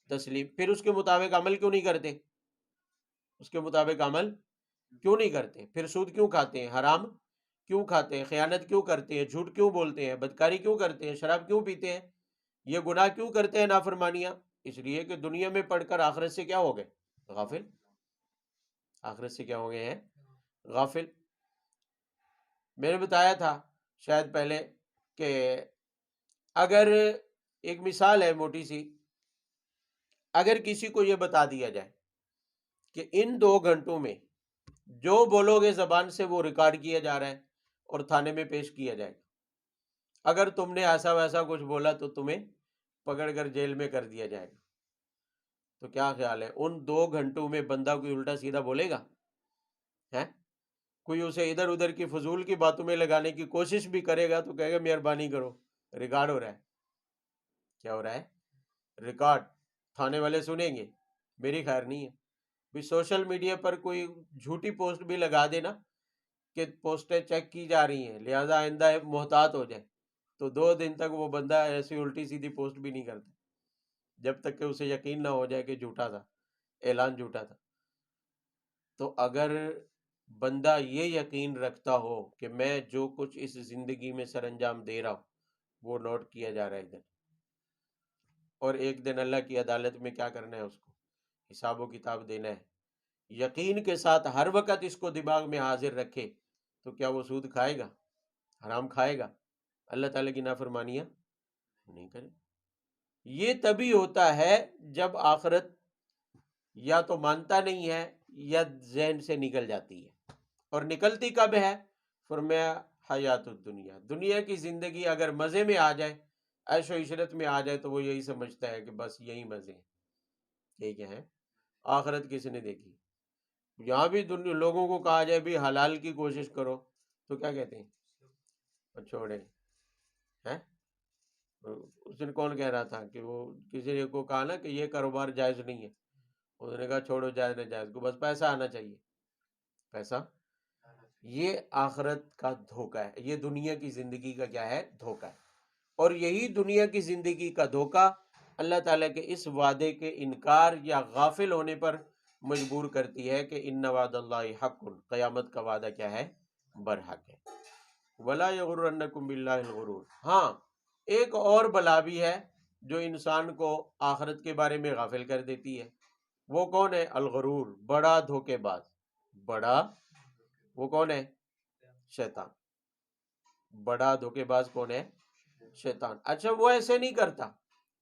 [SPEAKER 1] تسلیم۔ پھر اس کے مطابق عمل کیوں نہیں کرتے؟ اس کے مطابق عمل کیوں نہیں کرتے؟ پھر سود کیوں کھاتے ہیں؟ حرام کیوں کھاتے ہیں؟ خیانت کیوں کرتے ہیں؟ جھوٹ کیوں بولتے ہیں؟ بدکاری کیوں کرتے ہیں؟ شراب کیوں پیتے ہیں؟ یہ گناہ کیوں کرتے ہیں؟ نافرمانیاں، اس لیے کہ دنیا میں پڑھ کر آخرت سے کیا ہو گئے؟ غافل، آخرت سے کیا ہو گئے ہیں؟ غافل۔ میں نے بتایا تھا شاید پہلے کہ اگر ایک مثال ہے موٹی سی، اگر کسی کو یہ بتا دیا جائے کہ ان 2 گھنٹوں میں جو بولو گے زبان سے وہ ریکارڈ کیا جا رہا ہے اور تھانے میں پیش کیا جائے گا، اگر تم نے ایسا ویسا کچھ بولا تو تمہیں پکڑ کر جیل میں کر دیا جائے گا، تو کیا خیال ہے ان 2 گھنٹوں میں بندہ کوئی الٹا سیدھا بولے گا؟ ہے کوئی اسے ادھر ادھر کی فضول کی باتوں میں لگانے کی کوشش بھی کرے گا تو کہے گا مہربانی کرو، ریکارڈ ہو رہا ہے۔ کیا ہو رہا ہے؟ ریکارڈ، تھانے والے سنیں گے، میری خیر نہیں ہے۔ بھی سوشل میڈیا پر کوئی جھوٹی پوسٹ بھی لگا دینا کہ پوسٹیں چیک کی جا رہی ہیں لہذا آئندہ محتاط ہو جائے، تو 2 دن تک وہ بندہ ایسی الٹی سیدھی پوسٹ بھی نہیں کرتا جب تک کہ اسے یقین نہ ہو جائے کہ جھوٹا تھا، اعلان جھوٹا تھا۔ تو اگر بندہ یہ یقین رکھتا ہو کہ میں جو کچھ اس زندگی میں سر انجام دے رہا ہوں وہ نوٹ کیا جا رہا ہے ادھر، اور ایک دن اللہ کی عدالت میں کیا کرنا ہے؟ اس کو حساب و کتاب دینا ہے، یقین کے ساتھ ہر وقت اس کو دماغ میں حاضر رکھے، تو کیا وہ سود کھائے گا؟ حرام کھائے گا؟ اللہ تعالیٰ کی نافرمانیاں نہیں کرے؟ یہ تبھی ہوتا ہے جب آخرت یا تو مانتا نہیں ہے یا ذہن سے نکل جاتی ہے، اور نکلتی کب ہے؟ فرمایا حیات الدنیا، دنیا کی زندگی اگر مزے میں آ جائے، عیش و عشرت میں آ جائے تو وہ یہی سمجھتا ہے کہ بس یہی مزے ہیں. یہ کیا ہے؟ آخرت کس نے دیکھی؟ یہاں بھی لوگوں کو کہا جائے بھی حلال کی کوشش کرو تو کیا کہتے ہیں؟ چھوڑے ہیں. اس دن کون کہہ رہا تھا کہ وہ کسی نے کو کہا نا کہ یہ کاروبار جائز نہیں ہے، انہوں نے کہا چھوڑو جائز نہ جائز کو، بس پیسہ آنا چاہیے. پیسہ، یہ آخرت کا دھوکہ ہے، یہ دنیا کی زندگی کا کیا ہے؟ دھوکہ ہے. اور یہی دنیا کی زندگی کا دھوکہ اللہ تعالیٰ کے اس وعدے کے انکار یا غافل ہونے پر مجبور کرتی ہے کہ ان وعد اللہ حق، قیامت کا وعدہ کیا ہے؟ برحق ہے. ولا یغرنکم باللہ الغرور. ہاں ایک اور بلا بھی ہے جو انسان کو آخرت کے بارے میں غافل کر دیتی ہے. وہ کون ہے؟ الغرور، بڑا دھوکے باز. بڑا، وہ کون ہے؟ شیطان. بڑا دھوکے باز کون ہے؟ شیطان. اچھا وہ ایسے نہیں کرتا،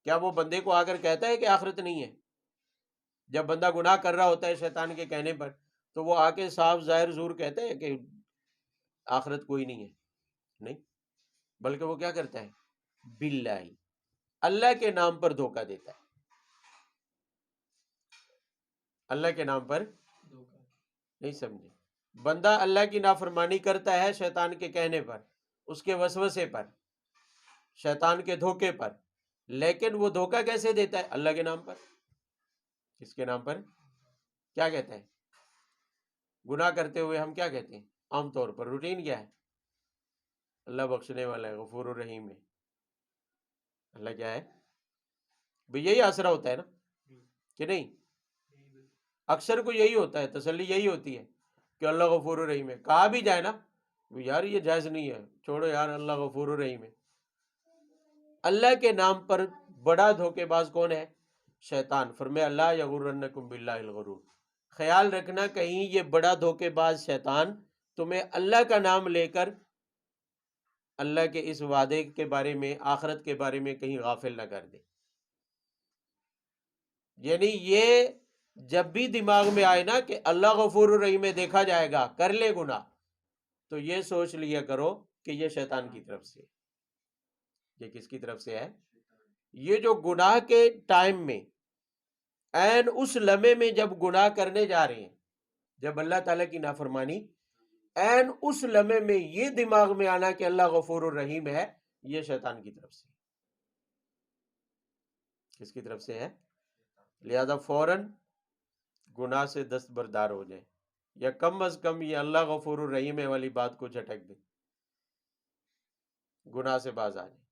[SPEAKER 1] کیا وہ بندے کو آ کر کہتا ہے کہ آخرت نہیں ہے؟ جب بندہ گناہ کر رہا ہوتا ہے شیطان کے کہنے پر تو وہ آ کے صاف ظاہر زور کہتا ہے کہ آخرت کوئی نہیں ہے؟ نہیں، بلکہ وہ کیا کرتا ہے؟ باللہ، اللہ کے نام پر دھوکہ دیتا ہے. اللہ کے نام پر نہیں سمجھے. بندہ اللہ کی نافرمانی کرتا ہے شیطان کے کہنے پر، اس کے وسوسے پر، شیطان کے دھوکے پر، لیکن وہ دھوکہ کیسے دیتا ہے؟ اللہ کے نام پر. کس کے نام پر؟ کیا کہتا ہے؟ گناہ کرتے ہوئے ہم کیا کہتے ہیں عام طور پر؟ روٹین کیا ہے؟ اللہ بخشنے والا ہے، غفور الرحیم ہے. اللہ کیا ہے؟ بھی یہی آسرا ہوتا ہے نا کہ نہیں؟ اکثر کو یہی ہوتا ہے، تسلی یہی ہوتی ہے کہ اللہ غفور الرحیم ہے. کہا بھی جائے نا یار یہ جائز نہیں ہے، چھوڑو یار، اللہ غفور الرحیم ہے. اللہ کے نام پر بڑا دھوکے باز کون ہے؟ شیطان. فرمایا اللہ یغرنکم باللہ الغرور. خیال رکھنا کہیں یہ بڑا دھوکے باز شیطان تمہیں اللہ کا نام لے کر اللہ کے اس وعدے کے بارے میں، آخرت کے بارے میں کہیں غافل نہ کر دے. یعنی یہ جب بھی دماغ میں آئے نا کہ اللہ غفور الرحیم میں دیکھا جائے گا، کر لے گناہ، تو یہ سوچ لیا کرو کہ یہ شیطان کی طرف سے. یہ کس کی طرف سے ہے؟ یہ جو گناہ کے ٹائم میں، عین اس لمحے میں جب گناہ کرنے جا رہے ہیں، جب اللہ تعالیٰ کی نافرمانی، عین اس لمحے میں یہ دماغ میں آنا کہ اللہ غفور الرحیم ہے، یہ شیطان کی طرف سے. کس کی طرف سے ہے؟ لہذا فوراً گناہ سے دستبردار ہو جائے، یا کم از کم یہ اللہ غفور الرحیم ہے والی بات کو جھٹک دے، گناہ سے باز آ جائے.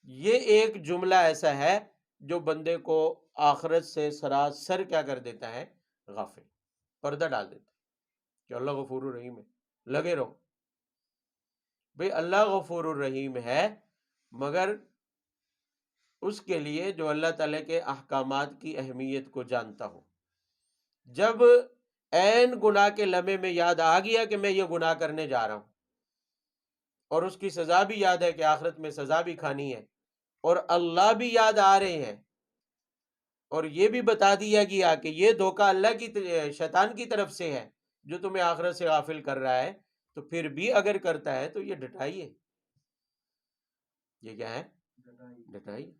[SPEAKER 1] یہ ایک جملہ ایسا ہے جو بندے کو آخرت سے سراسر کیا کر دیتا ہے؟ غافل، پردہ ڈال دیتا ہے کہ اللہ غفور الرحیم ہے، لگے رہو. بھئی اللہ غفور الرحیم ہے، مگر اس کے لیے جو اللہ تعالیٰ کے احکامات کی اہمیت کو جانتا ہو. جب عین گناہ کے لمحے میں یاد آ گیا کہ میں یہ گناہ کرنے جا رہا ہوں، اور اس کی سزا بھی یاد ہے کہ آخرت میں سزا بھی کھانی ہے، اور اللہ بھی یاد آ رہے ہیں، اور یہ بھی بتا دیا گیا کہ یہ دھوکہ اللہ کی شیطان کی طرف سے ہے جو تمہیں آخرت سے غافل کر رہا ہے، تو پھر بھی اگر کرتا ہے تو یہ ڈٹائی ہے. یہ کیا ہے؟ ڈٹائی.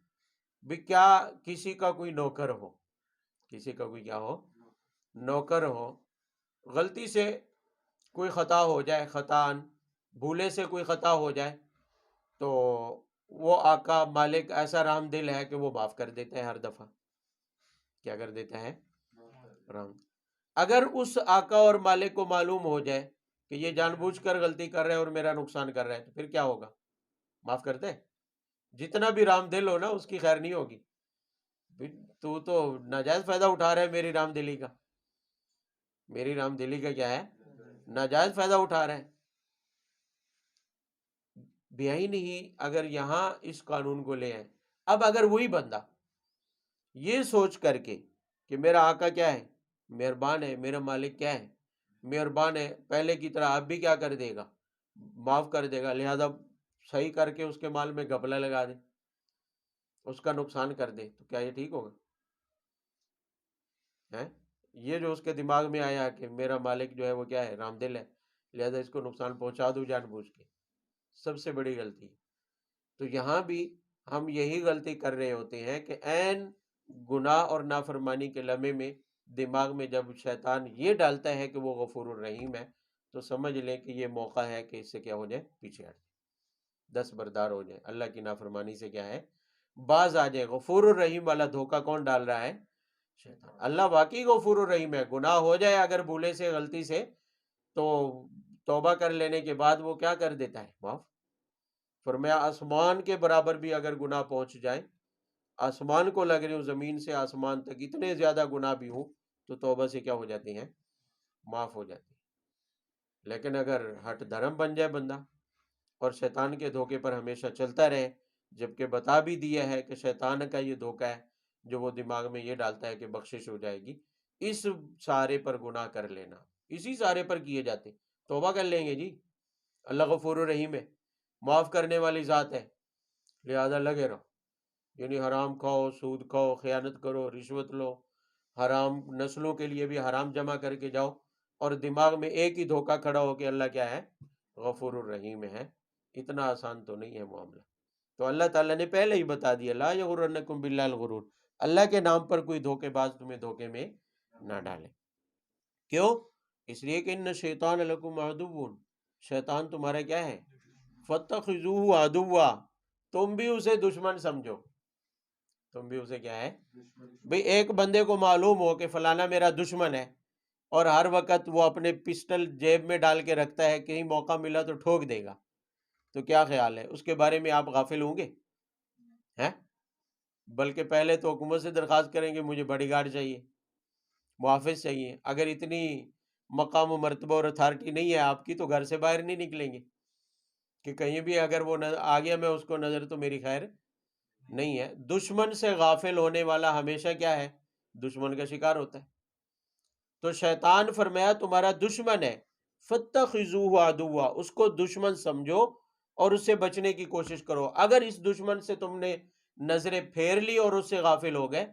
[SPEAKER 1] بھی کیا کسی کا کوئی نوکر ہو، کسی کا کوئی کیا ہو؟ نوکر ہو، غلطی سے کوئی خطا ہو جائے، خطاً بھولے سے کوئی خطا ہو جائے، تو وہ آقا مالک ایسا رحم دل ہے کہ وہ معاف کر دیتا ہے ہر دفعہ. کیا کر دیتا ہے؟ رحم. اگر اس آقا اور مالک کو معلوم ہو جائے کہ یہ جان بوجھ کر غلطی کر رہا ہے اور میرا نقصان کر رہا ہے، تو پھر کیا ہوگا؟ معاف کرتے ہیں؟ جتنا بھی رام دل ہو نا اس کی خیر نہیں ہوگی. تو ناجائز فائدہ اٹھا رہا ہے میری رام دلی کا، میری رام دلی کا کیا ہے؟ ناجائز فائدہ اٹھا رہا ہے. بھی نہیں اگر یہاں اس قانون کو لے آئے. اب اگر وہی بندہ یہ سوچ کر کے کہ میرا آقا کیا ہے؟ مہربان ہے، میرا مالک کیا ہے؟ مہربان ہے، پہلے کی طرح اب بھی کیا کر دے گا؟ معاف کر دے گا، لہذا صحیح کر کے اس کے مال میں گھپلا لگا دے، اس کا نقصان کر دے، تو کیا یہ ٹھیک ہوگا؟ یہ جو اس کے دماغ میں آیا کہ میرا مالک جو ہے وہ کیا ہے؟ رام دل ہے، لہذا اس کو نقصان پہنچا دوں جان بوجھ کے، سب سے بڑی غلطی ہے. تو یہاں بھی ہم یہی غلطی کر رہے ہوتے ہیں کہ عین گناہ اور نافرمانی کے لمحے میں دماغ میں جب شیطان یہ ڈالتا ہے کہ وہ غفور الرحیم ہے، تو سمجھ لیں کہ یہ موقع ہے کہ اس سے کیا ہو جائے، پیچھے ہٹ جائے، دست بردار ہو جائے، اللہ کی نافرمانی سے کیا ہے، باز آ جائے۔ غفور الرحیم والا دھوکہ کون ڈال رہا ہے؟ شیطان۔ اللہ واقعی غفور الرحیم ہے، گناہ ہو جائے اگر بھولے سے، غلطی سے، تو توبہ کر لینے کے بعد وہ کیا کر دیتا ہے، معاف۔ فرمایا آسمان کے برابر بھی اگر گناہ پہنچ جائے، آسمان کو لگ رہی ہوں، زمین سے آسمان تک اتنے زیادہ گناہ بھی ہوں، تو توبہ سے کیا ہو جاتے ہیں، معاف ہو جاتے ہیں۔ لیکن اگر ہٹ دھرم بن جائے بندہ اور شیطان کے دھوکے پر ہمیشہ چلتا رہے، جبکہ بتا بھی دیا ہے کہ شیطان کا یہ دھوکہ ہے جو وہ دماغ میں یہ ڈالتا ہے کہ بخشش ہو جائے گی، اس سارے پر گناہ کر لینا، اسی سارے پر کیے جاتے، توبہ کر لیں گے جی، اللہ غفور الرحیم ہے، معاف کرنے والی ذات ہے، لہذا لگے رہو، یعنی حرام کھاؤ، سود کھاؤ، خیانت کرو، رشوت لو، حرام نسلوں کے لیے بھی حرام جمع کر کے جاؤ، اور دماغ میں ایک ہی دھوکہ کھڑا ہو کہ اللہ کیا ہے، غفور الرحیم ہے۔ اتنا آسان تو نہیں ہے معاملہ۔ تو اللہ تعالیٰ نے پہلے ہی بتا دیا، لا یغرنکم باللہ الغرور، اللہ کے نام پر کوئی دھوکے باز تمہیں دھوکے میں نہ ڈالے۔ کیوں؟ اس لیے کہ ان شیطان لکم عدو، شیطان تمہارا کیا ہے، فاتخذوہ عدوا، تم بھی اسے دشمن سمجھو، تم بھی اسے کیا ہے، بھئی ایک بندے کو معلوم ہو کہ فلانا میرا دشمن ہے، اور ہر وقت وہ اپنے پسٹل جیب میں ڈال کے رکھتا ہے، کہیں موقع ملا تو ٹھوک دے گا، تو کیا خیال ہے اس کے بارے میں، آپ غافل ہوں گے ہیں؟ بلکہ پہلے تو حکومت سے درخواست کریں گے مجھے باڈی گارڈ چاہیے، محافظ چاہیے، اگر اتنی مقام و مرتبہ اور اتھارٹی نہیں ہے آپ کی تو گھر سے باہر نہیں نکلیں گے، کہ کہیں بھی اگر وہ آ گیا میں اس کو نظر تو میری خیر نہیں ہے۔ دشمن سے غافل ہونے والا ہمیشہ کیا ہے، دشمن کا شکار ہوتا ہے۔ تو شیطان فرمایا تمہارا دشمن ہے، فاتخذوہ عدوا، اس کو دشمن سمجھو اور اس سے بچنے کی کوشش کرو۔ اگر اس دشمن سے تم نے نظریں پھیر لی اور اس سے غافل ہو گئے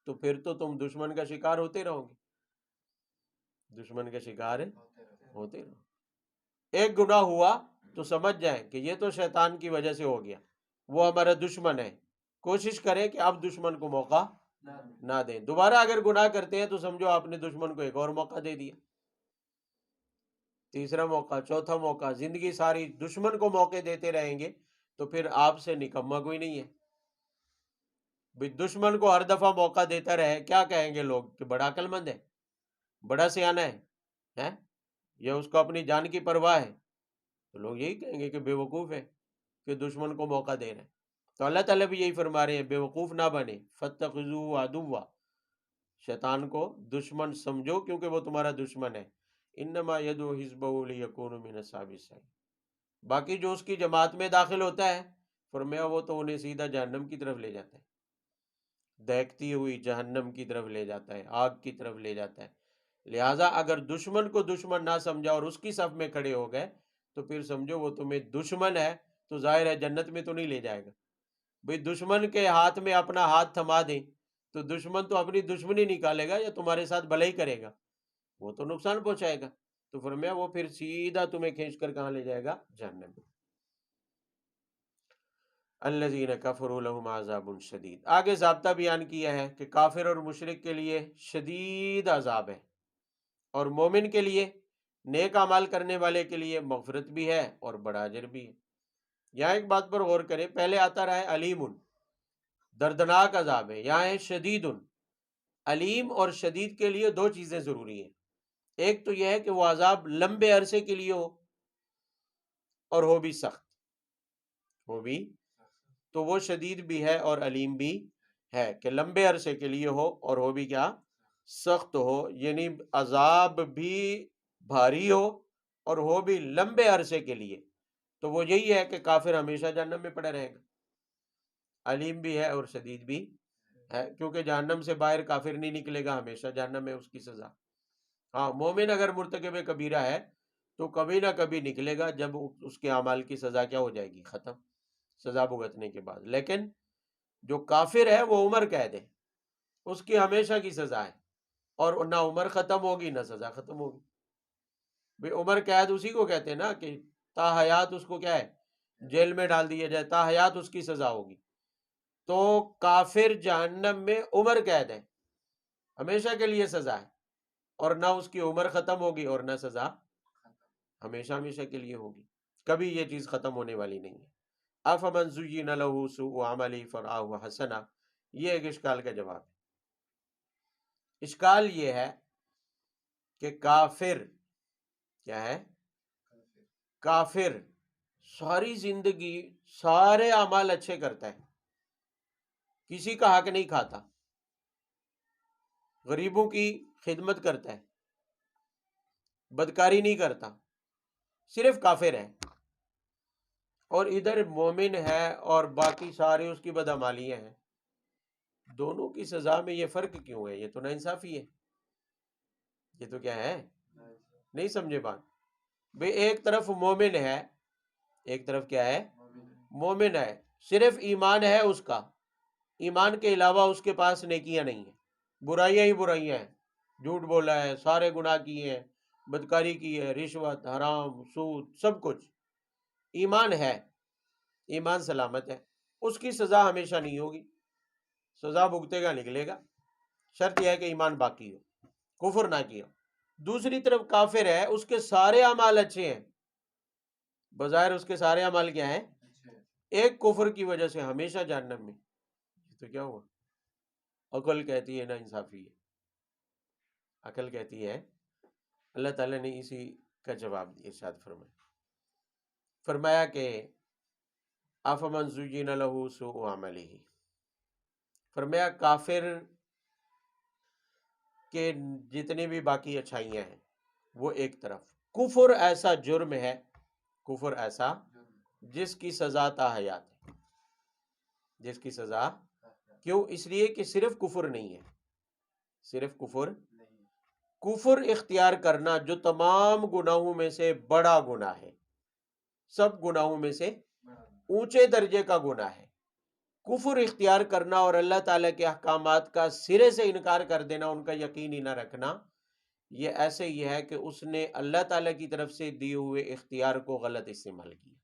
[SPEAKER 1] تو پھر تو تم دشمن کا شکار ہوتے رہو گے، دشمن کا شکار ہوتے رہو۔ ایک گناہ ہوا تو سمجھ جائیں کہ یہ تو شیطان کی وجہ سے ہو گیا، وہ ہمارا دشمن ہے، کوشش کریں کہ آپ دشمن کو موقع نہ دیں۔ دوبارہ اگر گناہ کرتے ہیں تو سمجھو آپ نے دشمن کو ایک اور موقع دے دیا، تیسرا موقع، چوتھا موقع، زندگی ساری دشمن کو موقع دیتے رہیں گے تو پھر آپ سے نکما کوئی نہیں ہے۔ بھی دشمن کو ہر دفعہ موقع دیتا رہے، کیا کہیں گے لوگ، کہ بڑا عقل مند ہے، بڑا سیانہ ہے، یا اس کو اپنی جان کی پرواہ ہے، تو لوگ یہی کہیں گے کہ بے وقوف ہے کہ دشمن کو موقع دے رہے ہیں۔ تو اللہ تعالیٰ بھی یہی فرما رہے ہیں، بے وقوف نہ بنے، فاتخذوہ عدوا، شیطان کو دشمن سمجھو کیونکہ وہ تمہارا دشمن ہے، انما یدعو حزبہ لیکونوا من اصحاب السعیر، باقی جو اس کی جماعت میں داخل ہوتا ہے فرمایا وہ تو انہیں سیدھا جہنم کی طرف لے جاتا ہے، دہکتی ہوئی جہنم کی طرف لے جاتا ہے، آگ کی طرف لے جاتا ہے۔ لہٰذا اگر دشمن کو دشمن نہ سمجھا اور اس کی صف میں کھڑے ہو گئے تو پھر سمجھو وہ تمہیں دشمن ہے، تو ظاہر ہے جنت میں تو نہیں لے جائے گا۔ بھئی دشمن کے ہاتھ میں اپنا ہاتھ تھما دیں تو دشمن تو اپنی دشمنی نکالے گا یا تمہارے ساتھ بھلائی کرے گا، وہ تو نقصان پہنچائے گا، تو فرمایا وہ پھر سیدھا تمہیں کھینچ کر کہاں لے جائے گا، جہنم میں۔ الذین کفروا لہم عذاب شدید، آگے ضابطہ بیان کیا ہے کہ کافر اور مشرک کے لیے شدید عذاب ہے، اور مومن کے لیے، نیک اعمال کرنے والے کے لیے مغفرت بھی ہے اور بڑا اجر بھی ہے۔ یہاں ایک بات پر غور کریں، پہلے آتا رہا ہے علیم، دردناک عذاب ہے، یہاں ہے شدید۔ علیم اور شدید کے لیے دو چیزیں ضروری ہیں، ایک تو یہ ہے کہ وہ عذاب لمبے عرصے کے لیے ہو اور ہو بھی سخت، ہو بھی، تو وہ شدید بھی ہے اور علیم بھی ہے، کہ لمبے عرصے کے لیے ہو اور ہو بھی کیا، سخت ہو، یعنی عذاب بھی بھاری ہو اور ہو بھی لمبے عرصے کے لیے، تو وہ یہی ہے کہ کافر ہمیشہ جہنم میں پڑا رہے گا، علیم بھی ہے اور شدید بھی ہے، کیونکہ جہنم سے باہر کافر نہیں نکلے گا، ہمیشہ جہنم میں اس کی سزا۔ ہاں مومن اگر مرتکب کبیرہ ہے تو کبھی نہ کبھی نکلے گا، جب اس کے اعمال کی سزا کیا ہو جائے گی، ختم، سزا بھگتنے کے بعد۔ لیکن جو کافر ہے وہ عمر قید ہے، اس کی ہمیشہ کی سزا ہے، اور نہ عمر ختم ہوگی نہ سزا ختم ہوگی۔ بھئی عمر قید اسی کو کہتے ہیں نا کہ تا حیات اس کو کیا ہے، جیل میں ڈال دیا جائے، تا حیات اس کی سزا ہوگی۔ تو کافر جہنم میں عمر قید ہے، ہمیشہ کے لیے سزا ہے، اور نہ اس کی عمر ختم ہوگی اور نہ سزا ہمیشہ ہمیشہ کے لیے ہوگی، کبھی یہ چیز ختم ہونے والی نہیں ہے۔ افمن زین لہ سوء عملہ فرآہ حسنا، یہ ایک اشکال کا جواب ہے۔ اشکال یہ ہے کہ کافر کیا ہے؟ کافر ساری زندگی سارے اعمال اچھے کرتا ہے، کسی کا حق نہیں کھاتا، غریبوں کی خدمت کرتا ہے، بدکاری نہیں کرتا، صرف کافر ہے، اور ادھر مومن ہے اور باقی سارے اس کی بدعمالیاں ہیں۔ دونوں کی سزا میں یہ فرق کیوں ہے؟ یہ تو ناانصافی ہے، یہ تو کیا ہے؟ نہیں سمجھے بات؟ بھئی ایک طرف مومن ہے، ایک طرف کیا ہے؟ مومن ہے، صرف ایمان ہے اس کا، ایمان کے علاوہ اس کے پاس نیکیاں نہیں ہیں، برائیاں ہی برائیاں ہیں، جھوٹ بولا ہے، سارے گناہ کیے ہیں، بدکاری کی ہے، رشوت، حرام، سود، سب کچھ، ایمان ہے، ایمان سلامت ہے، اس کی سزا ہمیشہ نہیں ہوگی، سزا بھگتے گا، نکلے گا، شرط یہ ہے کہ ایمان باقی ہو، کفر نہ کیا۔ دوسری طرف کافر ہے، اس کے سارے اعمال اچھے ہیں، بظاہر اس کے سارے اعمال کیا ہیں؟ ایک کفر کی وجہ سے ہمیشہ جہنم میں، تو کیا ہوا؟ عقل کہتی ہے نا انصافی ہے، عقل کہتی ہے۔ اللہ تعالیٰ نے اسی کا جواب ارشاد فرمایا کہ افمن زین لہ سوء عملہ، فرمایا کافر کے جتنے بھی باقی اچھائیاں ہیں وہ ایک طرف، کفر ایسا جرم ہے، کفر ایسا جس کی سزا تا حیات ہے، جس کی سزا، کیوں؟ اس لیے کہ صرف کفر نہیں ہے، صرف کفر، کفر اختیار کرنا جو تمام گناہوں میں سے بڑا گناہ ہے، سب گناہوں میں سے اونچے درجے کا گناہ ہے، کفر اختیار کرنا اور اللہ تعالیٰ کے احکامات کا سرے سے انکار کر دینا، ان کا یقین ہی نہ رکھنا، یہ ایسے ہی ہے کہ اس نے اللہ تعالیٰ کی طرف سے دیے ہوئے اختیار کو غلط استعمال کیا،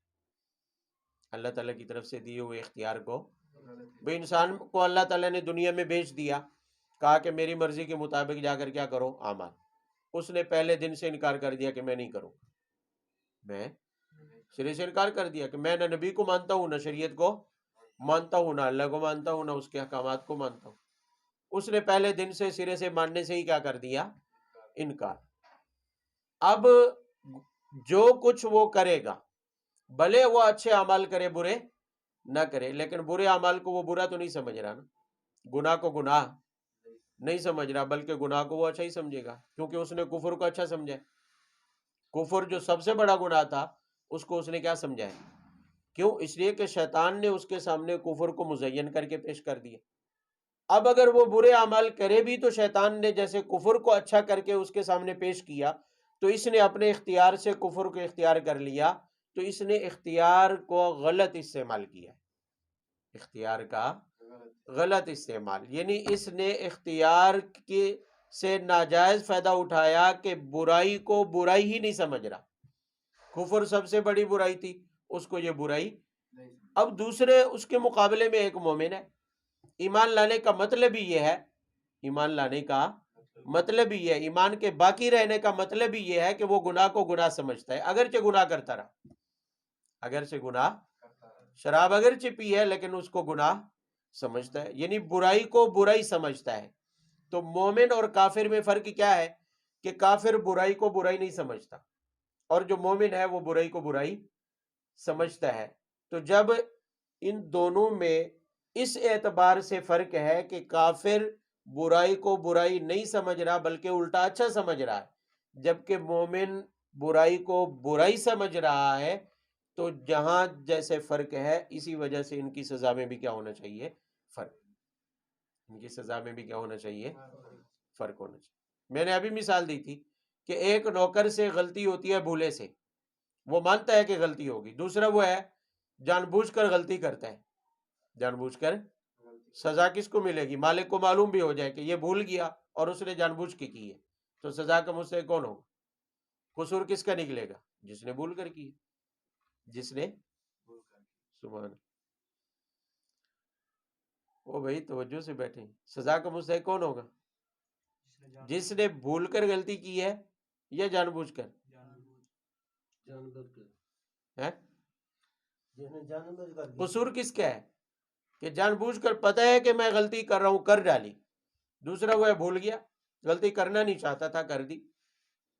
[SPEAKER 1] اللہ تعالیٰ کی طرف سے دیے ہوئے اختیار کو، بے انسان کو اللہ تعالیٰ نے دنیا میں بھیج دیا، کہا کہ میری مرضی کے مطابق جا کر کیا کرو، اعمال، اس نے پہلے دن سے انکار کر دیا کہ میں نہیں کروں، میں سرے سے انکار کر دیا کہ میں نہ نبی کو مانتا ہوں، نہ شریعت کو مانتا ہوں، نہ اللہ کو مانتا ہوں، نہ اس کے احکامات کو مانتا ہوں، اس نے پہلے دن سے سرے سے ماننے سے ہی کیا کر دیا، انکار۔ اب جو کچھ وہ کرے گا، بھلے وہ اچھے اعمال کرے برے نہ کرے، لیکن برے اعمال کو وہ برا تو نہیں سمجھ رہا نا، گناہ کو گناہ نہیں سمجھ رہا، بلکہ گناہ کو وہ اچھا ہی سمجھے گا، کیونکہ اس نے کفر کو اچھا سمجھا، کفر جو سب سے بڑا گناہ تھا اس کو اس نے کیا سمجھا ہے؟ کیوں؟ اس لیے کہ شیطان نے اس کے سامنے کفر کو مزین کر کے پیش کر دیا۔ اب اگر وہ برے اعمال کرے بھی تو شیطان نے جیسے کفر کو اچھا کر کے اس کے سامنے پیش کیا، تو اس نے اپنے اختیار سے کفر کو اختیار کر لیا، تو اس نے اختیار کو غلط استعمال کیا، اختیار کا غلط استعمال، یعنی اس نے اختیار کے سے ناجائز فائدہ اٹھایا کہ برائی کو برائی ہی نہیں سمجھ رہا، کفر سب سے بڑی برائی تھی، اس کو یہ برائی، اب دوسرے اس کے مقابلے میں ایک مومن ہے، ایمان لانے کا مطلب ہی یہ ہے، ایمان لانے کا مطلب ہی ہے، ایمان کے باقی رہنے کا مطلب ہی یہ ہے کہ وہ گناہ کو گناہ سمجھتا ہے، اگرچہ گناہ کرتا رہا، اگرچہ گناہ، شراب اگرچہ پی ہے لیکن اس کو گناہ سمجھتا ہے، یعنی برائی کو برائی سمجھتا ہے۔ تو مومن اور کافر میں فرق کیا ہے؟ کہ کافر برائی کو برائی نہیں سمجھتا، اور جو مومن ہے وہ برائی کو برائی سمجھتا ہے۔ تو جب ان دونوں میں اس اعتبار سے فرق ہے کہ کافر برائی کو برائی نہیں سمجھ رہا بلکہ الٹا اچھا سمجھ رہا ہے، جبکہ مومن برائی کو برائی سمجھ رہا ہے، تو جہاں جیسے فرق ہے اسی وجہ سے ان کی سزا میں بھی کیا ہونا چاہیے؟ فرق، ان کی سزا میں بھی کیا ہونا چاہیے؟ فرق ہونا چاہیے۔ میں نے ابھی مثال دی تھی کہ ایک نوکر سے غلطی ہوتی ہے بھولے سے، وہ مانتا ہے کہ غلطی ہوگی، دوسرا وہ ہے جان بوجھ کر غلطی کرتا ہے، جان بوجھ کر، سزا کس کو ملے گی؟ مالک کو معلوم بھی ہو جائے کہ یہ بھول گیا اور اس نے جان بوجھ کے کی ہے، تو سزا کا مستحق کون ہوگا؟ قصور کس کا نکلے گا؟ جس نے بھول کر کی، جس نے سبحان، او بھائی توجہ سے بیٹھیں، سزا کا مستحق کون ہوگا؟ جس نے بھول کر غلطی کی ہے یا جان بوجھ کر؟ ہے قصور کس کا ہے کہ جان بوجھ کر پتہ ہے کہ میں غلطی کر رہا ہوں کر ڈالی، دوسرا وہ ہے بھول گیا، غلطی کرنا نہیں چاہتا تھا کر دی،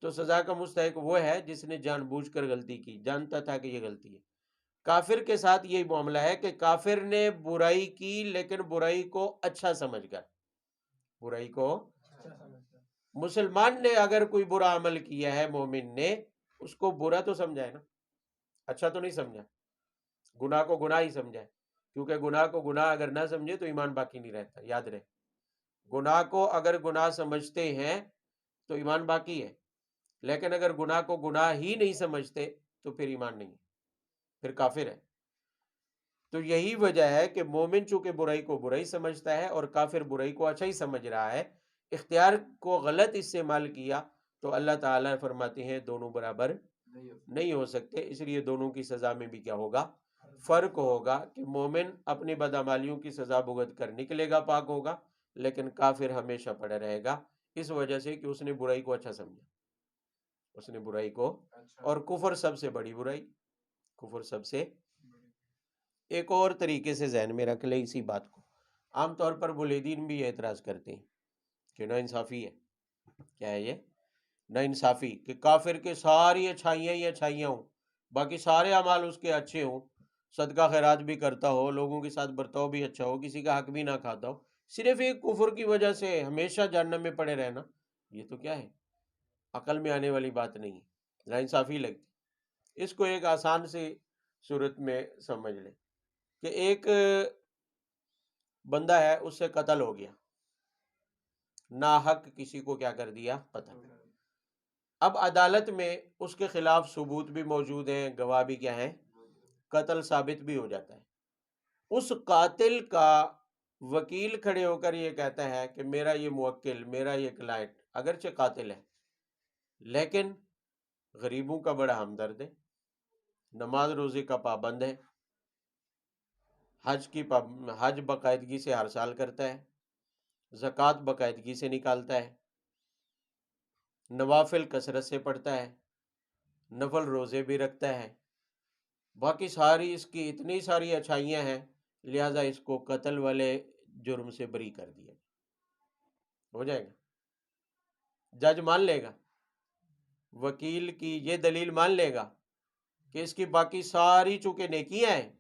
[SPEAKER 1] تو سزا کا مستحق وہ ہے جس نے جان بوجھ کر غلطی کی، جانتا تھا کہ یہ غلطی ہے۔ کافر کے ساتھ یہی معاملہ ہے کہ کافر نے برائی کی لیکن برائی کو اچھا سمجھ کر، برائی کو، مسلمان نے اگر کوئی برا عمل کیا ہے مومن نے، اس کو برا تو سمجھا ہے نا، اچھا تو نہیں سمجھا، گناہ کو گناہ ہی سمجھا ہے، کیونکہ گناہ کو گناہ اگر نہ سمجھے تو ایمان باقی نہیں رہتا، یاد رہے، گناہ کو اگر گناہ سمجھتے ہیں تو ایمان باقی ہے، لیکن اگر گناہ کو گناہ ہی نہیں سمجھتے تو پھر ایمان نہیں ہے، پھر کافر ہے۔ تو یہی وجہ ہے کہ مومن چونکہ برائی کو برائی سمجھتا ہے اور کافر برائی کو اچھا ہی سمجھ رہا ہے، اختیار کو غلط استعمال کیا تو اللہ تعالیٰ فرماتے ہیں دونوں برابر نہیں ہو سکتے، اس لیے دونوں کی سزا میں بھی کیا ہوگا؟ فرق ہوگا، کہ مومن اپنی بدعمالیوں کی سزا بھگت کر نکلے گا، پاک ہوگا، لیکن کافر ہمیشہ پڑا رہے گا، اس وجہ سے کہ اس نے برائی کو اچھا سمجھا، اس نے برائی کو، اور کفر سب سے بڑی برائی، کفر سب سے۔ ایک اور طریقے سے ذہن میں رکھ لیں اسی بات کو، عام طور پر بلیدین بھی یہ اعتراض کرتے ہیں کہ نا انصافی ہے، کیا ہے یہ؟ نا انصافی، کہ کافر کے ساری اچھائیاں ہی اچھائیاں ہوں، باقی سارے اعمال اس کے اچھے ہوں، صدقہ خیرات بھی کرتا ہو، لوگوں کے ساتھ برتاؤ بھی اچھا ہو، کسی کا حق بھی نہ کھاتا ہو، صرف ایک کفر کی وجہ سے ہمیشہ جہنم میں پڑے رہنا، یہ تو کیا ہے؟ عقل میں آنے والی بات نہیں ہے، نا انصافی لگتی۔ اس کو ایک آسان سی صورت میں سمجھ لیں کہ ایک بندہ ہے، اس سے قتل ہو گیا، ناحق کسی کو کیا کر دیا؟ قتل۔ اب عدالت میں اس کے خلاف ثبوت بھی موجود ہیں، گواہ بھی کیا ہیں؟ قتل ثابت بھی ہو جاتا ہے۔ اس قاتل کا وکیل کھڑے ہو کر یہ کہتا ہے کہ میرا یہ موکل، میرا یہ کلائنٹ اگرچہ قاتل ہے لیکن غریبوں کا بڑا ہمدرد ہے، نماز روزے کا پابند ہے، حج باقاعدگی سے ہر سال کرتا ہے، زکوٰۃ باقاعدگی سے نکالتا ہے، نوافل کثرت سے پڑھتا ہے، نفل روزے بھی رکھتا ہے، باقی ساری اس کی اتنی ساری اچھائیاں ہیں، لہٰذا اس کو قتل والے جرم سے بری کر دیا، ہو جائے گا؟ جج مان لے گا؟ وکیل کی یہ دلیل مان لے گا کہ اس کی باقی ساری چونکہ نیکیاں ہیں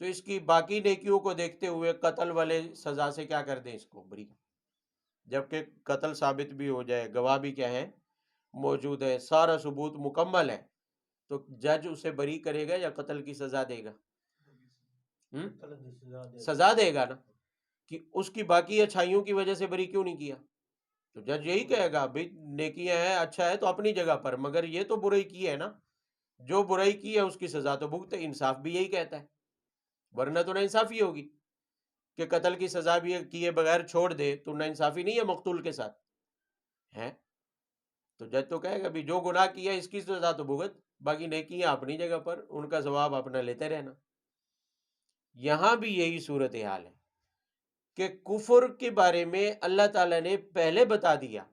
[SPEAKER 1] تو اس کی باقی نیکیوں کو دیکھتے ہوئے قتل والے سزا سے کیا کر دیں؟ اس کو بری، جبکہ قتل ثابت بھی ہو جائے، گواہ بھی کیا ہے؟ موجود ہے، سارا ثبوت مکمل ہے، تو جج اسے بری کرے گا یا قتل کی سزا دے گا؟ سزا دے گا نا، کہ اس کی باقی اچھائیوں کی وجہ سے بری کیوں نہیں کیا؟ تو جج یہی کہے گا بھئی نیکیاں ہیں، اچھا ہے تو اپنی جگہ پر، مگر یہ تو برائی کی ہے نا، جو برائی کی ہے اس کی سزا تو بھگتے۔ انصاف بھی یہی کہتا ہے، ورنہ تو نا انصافی ہوگی کہ قتل کی سزا بھی کیے بغیر چھوڑ دے تو نا انصافی نہیں ہے مقتول کے ساتھ ہے؟ تو جج تو کہے گا بھی جو گناہ کیا اس کی سزا تو بھگت، باقی نیکیاں اپنی جگہ پر، ان کا ثواب اپنا لیتے رہنا۔ یہاں بھی یہی صورتحال ہے کہ کفر کے بارے میں اللہ تعالیٰ نے پہلے بتا دیا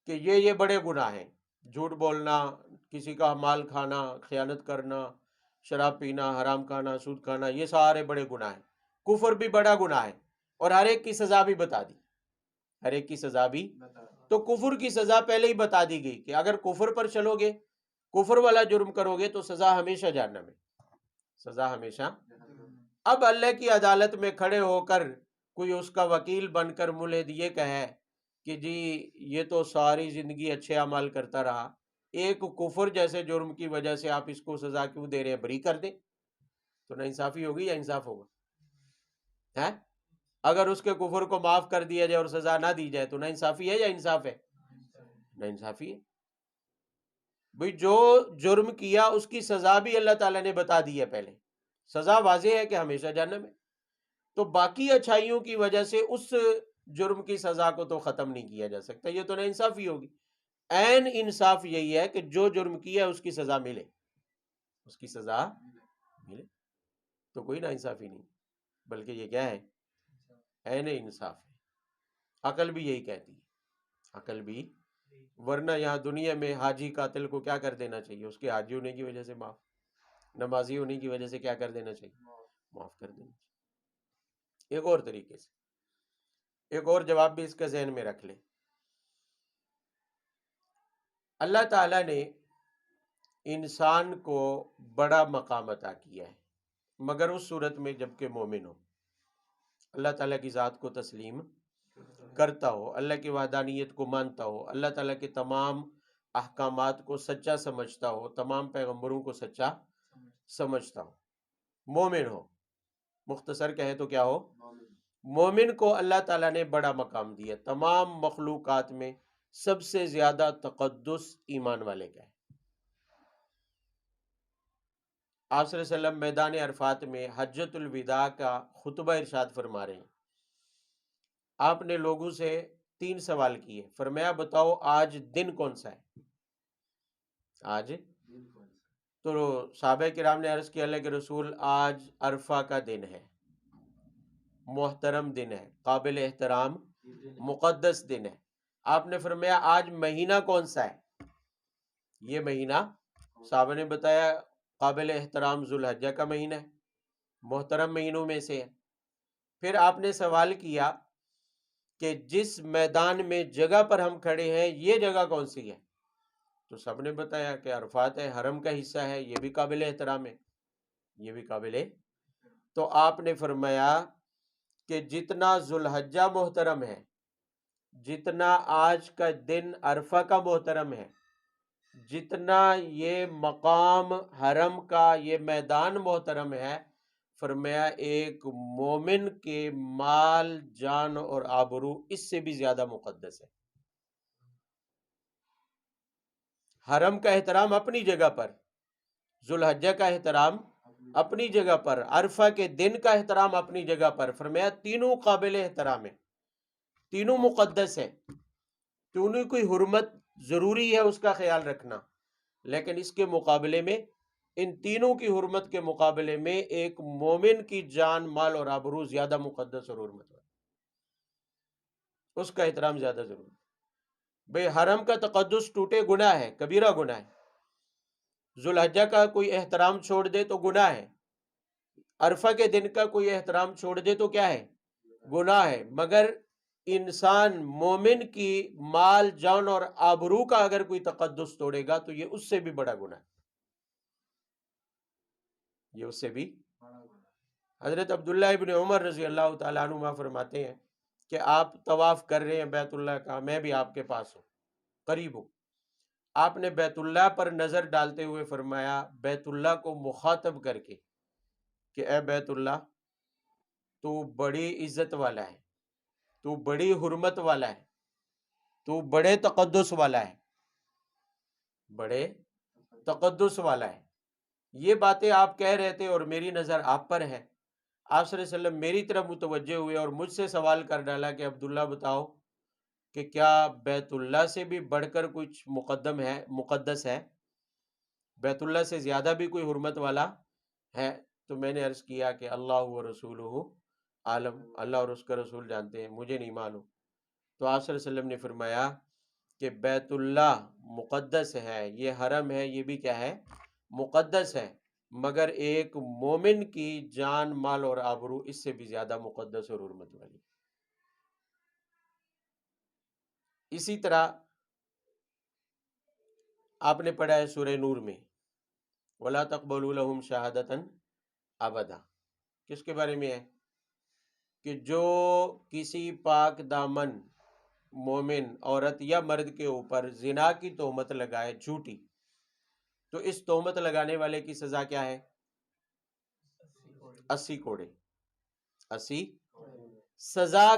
[SPEAKER 1] کہ یہ بڑے گناہ ہیں، جھوٹ بولنا، کسی کا مال کھانا، خیانت کرنا، شراب پینا، حرام کھانا، سود کھانا، یہ سارے بڑے گناہ ہیں، کفر بھی بڑا گناہ ہے، اور ہر ایک کی سزا بھی بتا دی، ہر ایک کی سزا بھی، تو کفر کی سزا پہلے ہی بتا دی گئی کہ اگر کفر پر چلو گے، کفر والا جرم کرو گے تو سزا ہمیشہ جہنم ہے، سزا ہمیشہ۔ اب اللہ کی عدالت میں کھڑے ہو کر کوئی اس کا وکیل بن کر ملحد یہ کہے کہ جی یہ تو ساری زندگی اچھے اعمال کرتا رہا، ایک کفر جیسے جرم کی وجہ سے آپ اس کو سزا کیوں دے رہے ہیں؟ بری کر دیں، تو نا انصافی ہوگی یا انصاف ہوگا؟ ہے؟ اگر اس کے کفر کو معاف کر دیا جائے اور سزا نہ دی جائے تو نا انصافی ہے یا انصاف ہے؟ نا انصافی ہے۔ بھئی جو جرم کیا اس کی سزا بھی اللہ تعالیٰ نے بتا دی ہے پہلے، سزا واضح ہے کہ ہمیشہ جہنم ہے، تو باقی اچھائیوں کی وجہ سے اس جرم کی سزا کو تو ختم نہیں کیا جا سکتا، یہ تو نا انصافی ہوگی۔ عین انصاف یہی ہے کہ جو جرم کیا ہے اس کی سزا ملے، اس کی سزا ملے۔ تو کوئی ناانصافی نہیں، بلکہ یہ کیا ہے؟ عین انصاف ہے۔ عقل بھی یہی کہتی ہے، عقل بھی، ورنہ یہاں دنیا میں حاجی قاتل کو کیا کر دینا چاہیے؟ اس کے حاجی ہونے کی وجہ سے معاف، نمازی ہونے کی وجہ سے کیا کر دینا چاہیے؟ معاف کر دینا چاہیے۔ ایک اور طریقے سے، ایک اور جواب بھی اس کا ذہن میں رکھ لیں۔ اللہ تعالیٰ نے انسان کو بڑا مقام عطا کیا ہے، مگر اس صورت میں جب کہ مومن ہو، اللہ تعالیٰ کی ذات کو تسلیم کرتا ہو، اللہ کی وحدانیت کو مانتا ہو، اللہ تعالیٰ کے تمام احکامات کو سچا سمجھتا ہو، تمام پیغمبروں کو سچا سمجھتا ہو، مومن ہو۔ مختصر کہیں تو کیا ہو؟ مومن کو اللہ تعالیٰ نے بڑا مقام دیا۔ تمام مخلوقات میں سب سے زیادہ تقدس ایمان والے کا ہے۔ آپ صلی اللہ علیہ وسلم میدان عرفات میں حجۃ الوداع کا خطبہ ارشاد فرما رہے ہیں۔ آپ نے لوگوں سے 3 سوال کیے، فرمایا بتاؤ آج دن کون سا ہے؟ آج تو صحابہ کرام نے عرض کیا اللہ کے رسول آج عرفہ کا دن ہے، محترم دن ہے، قابل احترام مقدس دن ہے۔ آپ نے فرمایا آج مہینہ کون سا ہے؟ یہ مہینہ، صحابہ نے بتایا قابل احترام ذوالحجہ کا مہینہ ہے، محترم مہینوں میں سے ہے۔ پھر آپ نے سوال کیا کہ جس میدان میں جگہ پر ہم کھڑے ہیں یہ جگہ کون سی ہے؟ تو سب نے بتایا کہ عرفات ہے، حرم کا حصہ ہے، یہ بھی قابل احترام ہے، یہ بھی قابل ہے۔ تو آپ نے فرمایا کہ جتنا ذوالحجہ محترم ہے، جتنا آج کا دن عرفہ کا محترم ہے، جتنا یہ مقام حرم کا یہ میدان محترم ہے، فرمایا ایک مومن کے مال، جان اور آبرو اس سے بھی زیادہ مقدس ہے۔ حرم کا احترام اپنی جگہ پر، ذوالحجہ کا احترام اپنی جگہ پر، عرفہ کے دن کا احترام اپنی جگہ پر، فرمایا تینوں قابل احترام ہے، تینوں مقدس ہے، تینوں کی حرمت ضروری ہے اس کا خیال رکھنا، لیکن اس کے مقابلے میں، ان تینوں کی حرمت کے مقابلے میں ایک مومن کی جان، مال اور آبرو زیادہ مقدس اور حرمت ہے، اس کا احترام زیادہ ضروری ہے۔ بھئی حرم کا تقدس ٹوٹے گناہ ہے، کبیرہ گناہ ہے، ذوالحجہ کا کوئی احترام چھوڑ دے تو گناہ ہے، عرفہ کے دن کا کوئی احترام چھوڑ دے تو کیا ہے؟ گناہ ہے۔ مگر انسان مومن کی مال، جان اور آبرو کا اگر کوئی تقدس توڑے گا تو یہ اس سے بھی بڑا گناہ ہے، یہ اس سے بھی۔ حضرت عبداللہ ابن عمر رضی اللہ تعالیٰ عنہما فرماتے ہیں کہ آپ طواف کر رہے ہیں بیت اللہ کا، میں بھی آپ کے پاس ہوں، قریب ہوں۔ آپ نے بیت اللہ پر نظر ڈالتے ہوئے فرمایا، بیت اللہ کو مخاطب کر کے کہ اے بیت اللہ، تو بڑی عزت والا ہے، تو بڑی حرمت والا ہے، تو بڑے تقدس والا ہے، بڑے تقدس والا ہے۔ یہ باتیں آپ کہہ رہے تھے اور میری نظر آپ پر ہے۔ آپ صلی اللہ علیہ وسلم میری طرف متوجہ ہوئے اور مجھ سے سوال کر ڈالا کہ عبداللہ بتاؤ کہ کیا بیت اللہ سے بھی بڑھ کر کچھ مقدس ہے؟ بیت اللہ سے زیادہ بھی کوئی حرمت والا ہے؟ تو میں نے عرض کیا کہ اللہ و رسولہ عالم، اللہ اور اس کا رسول جانتے ہیں، مجھے نہیں معلوم۔ تو آپ صلی اللہ علیہ وسلم نے فرمایا کہ بیت اللہ مقدس ہے، یہ حرم ہے، یہ بھی کیا ہے؟ مقدس ہے، مگر ایک مومن کی جان، مال اور آبرو اس سے بھی زیادہ مقدس اور حرمت والی۔ اسی طرح آپ نے پڑھا ہے سورہ نور میں وَلَا تَقْبَلُوا لَهُمْ شَهَادَةً أَبَدًا، کس کے بارے میں ہے؟ کہ جو کسی پاک دامن مومن عورت یا مرد کے اوپر زنا کی تہمت لگائے، جھوٹی، تو اس تہمت لگانے والے کی سزا کیا ہے؟ 80 کوڑے، 80 سزا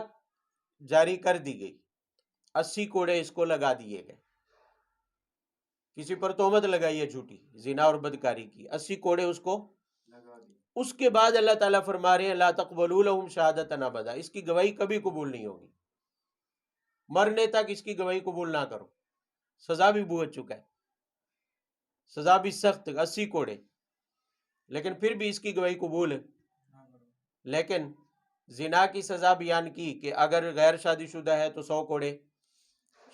[SPEAKER 1] جاری کر دی گئی، 80 کوڑے اس کو لگا دیے گئے۔ کسی پر تہمت لگائی ہے جھوٹی، زنا اور بدکاری کی، 80 کوڑے اس کو لگا دیے۔ اس کے بعد اللہ تعالیٰ فرما رہے ہیں لا تقبلوا لهم شہادة ابدا، اس کی گواہی کبھی قبول نہیں ہوگی، مرنے تک اس کی گواہی قبول نہ کرو۔ سزا بھی بھگت چکا ہے، سزا بھی سخت، 80 کوڑے، لیکن پھر بھی اس کی گواہی قبول لیکن زنا کی سزا بیان کی کہ اگر غیر شادی شدہ ہے تو 100 کوڑے،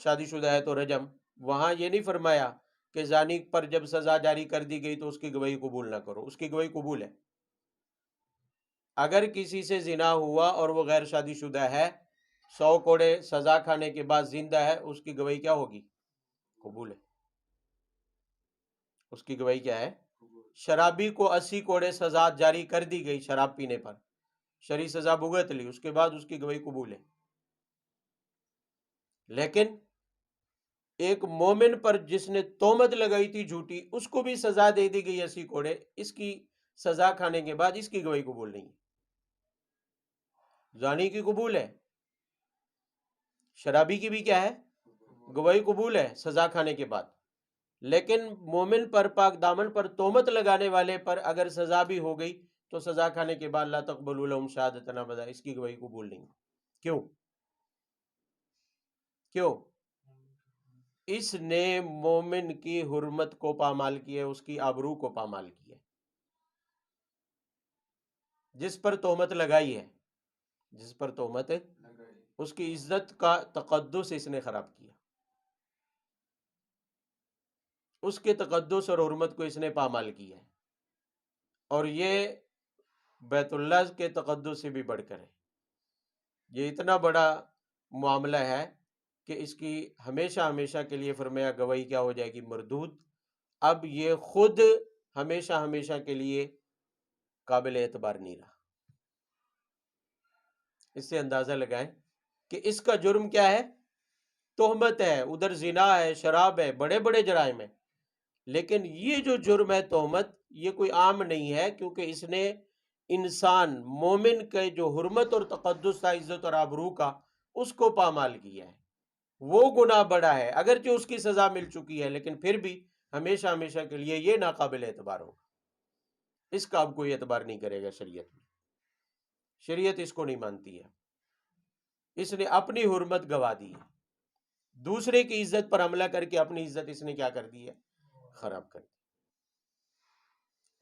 [SPEAKER 1] شادی شدہ ہے تو رجم. وہاں یہ نہیں فرمایا کہ زانی پر جب سزا جاری کر دی گئی تو اس کی گواہی قبول نہ کرو، اس کی گواہی قبول ہے. اگر کسی سے زنا ہوا اور وہ غیر شادی شدہ ہے، 100 کوڑے سزا کھانے کے بعد زندہ ہے، اس کی گواہی کیا ہوگی؟ قبول ہے. اس کی گواہی کیا ہے؟ شرابی کو 80 کوڑے سزا جاری کر دی گئی شراب پینے پر، شرعی سزا بھگت لی، اس کے بعد اس کی گواہی قبول ہے. لیکن ایک مومن پر جس نے تہمت لگائی تھی جھوٹی، اس کو بھی سزا دے دی گئی 80 کوڑے، اس کی سزا کھانے کے بعد اس کی گواہی قبول نہیں ہے. زانی کی قبول ہے، شرابی کی بھی کیا ہے؟ گواہی قبول ہے سزا کھانے کے بعد. لیکن مومن پر، پاک دامن پر تہمت لگانے والے پر اگر سزا بھی ہو گئی تو سزا کھانے کے بعد لا تقبلوا لهم شہادۃ ابدا، اس کی گواہی قبول نہیں. کیوں؟ اس نے مومن کی حرمت کو پامال کیا ہے، اس کی آبرو کو پامال کیا ہے. جس پر تہمت لگائی ہے، جس پر تہمت ہے، اس کی عزت کا تقدس اس نے خراب کیا، اس کے تقدس اور حرمت کو اس نے پامال کیا ہے. اور یہ بیت اللہ کے تقدس سے بھی بڑھ کر ہے. یہ اتنا بڑا معاملہ ہے کہ اس کی ہمیشہ ہمیشہ کے لیے فرمایا گواہی کیا ہو جائے گی؟ مردود. اب یہ خود ہمیشہ ہمیشہ کے لیے قابل اعتبار نہیں رہا. اس سے اندازہ لگائیں کہ اس کا جرم کیا ہے؟ تہمت ہے، ادھر زنا ہے، شراب ہے، بڑے بڑے جرائم ہیں. لیکن یہ جو جرم ہے تہمت، یہ کوئی عام نہیں ہے، کیونکہ اس نے انسان مومن کے جو حرمت اور تقدس تھا، عزت اور آبرو کا، اس کو پامال کیا ہے. وہ گناہ بڑا ہے، اگرچہ اس کی سزا مل چکی ہے، لیکن پھر بھی ہمیشہ ہمیشہ کے لیے یہ ناقابل اعتبار ہوگا. اس کا اب کوئی اعتبار نہیں کرے گا شریعت میں. شریعت اس کو نہیں مانتی ہے. اس نے اپنی حرمت گوا دی ہے، دوسرے کی عزت پر حملہ کر کے اپنی عزت اس نے کیا کر دی ہے؟ خراب کر دی.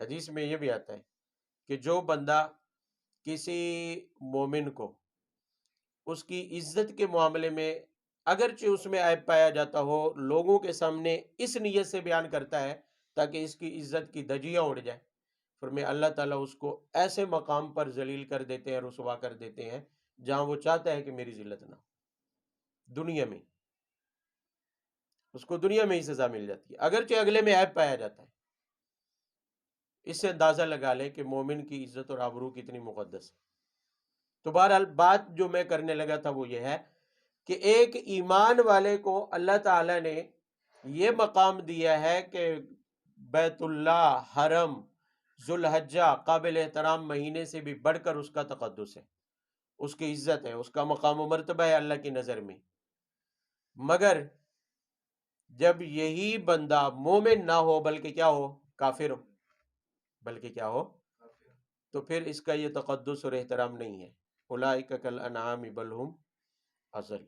[SPEAKER 1] حدیث میں یہ بھی آتا ہے کہ جو بندہ کسی مومن کو اس کی عزت کے معاملے میں اگرچہ اس میں عیب پایا جاتا ہو، لوگوں کے سامنے اس نیت سے بیان کرتا ہے تاکہ اس کی عزت کی دھجیاں اڑ جائے، فرمایا اللہ تعالیٰ اس کو ایسے مقام پر ذلیل کر دیتے ہیں، رسوا کر دیتے ہیں جہاں وہ چاہتا ہے کہ میری ذلت نہ ہو. دنیا میں اس کو دنیا میں ہی سزا مل جاتی ہے، اگرچہ اگلے میں عیب پایا جاتا ہے. اس سے اندازہ لگا لیں کہ مومن کی عزت اور آبرو کتنی مقدس ہے. تو بہرحال بات جو میں کرنے لگا تھا وہ یہ ہے کہ ایک ایمان والے کو اللہ تعالیٰ نے یہ مقام دیا ہے کہ بیت اللہ، حرم، ذوالحجہ قابل احترام مہینے سے بھی بڑھ کر اس کا تقدس ہے، اس کی عزت ہے، اس کا مقام و مرتبہ ہے اللہ کی نظر میں. مگر جب یہی بندہ مومن نہ ہو بلکہ کیا ہو؟ کافر ہو، بلکہ کیا ہو؟ تو پھر اس کا یہ تقدس اور احترام نہیں ہے. اولئک کالانعام بل ھم اضل،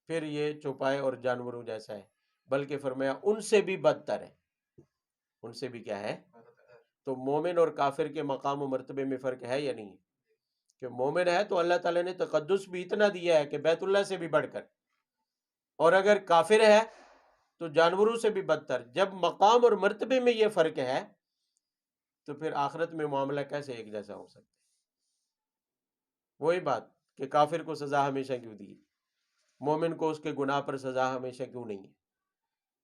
[SPEAKER 1] پھر یہ چوپائے اور جانوروں جیسا ہے، بلکہ فرمایا ان سے بھی بدتر ہے. ان سے بھی کیا ہے؟ تو مومن اور کافر کے مقام و مرتبے میں فرق ہے یا نہیں؟ کہ مومن ہے تو اللہ تعالیٰ نے تقدس بھی اتنا دیا ہے کہ بیت اللہ سے بھی بڑھ کر، اور اگر کافر ہے تو جانوروں سے بھی بدتر. جب مقام اور مرتبے میں یہ فرق ہے تو پھر آخرت میں معاملہ کیسے ایک جیسا ہو سکتا ہے؟ وہی بات کہ کافر کو سزا ہمیشہ کیوں دی، مومن کو اس کے گناہ پر سزا ہمیشہ کیوں نہیں ہے؟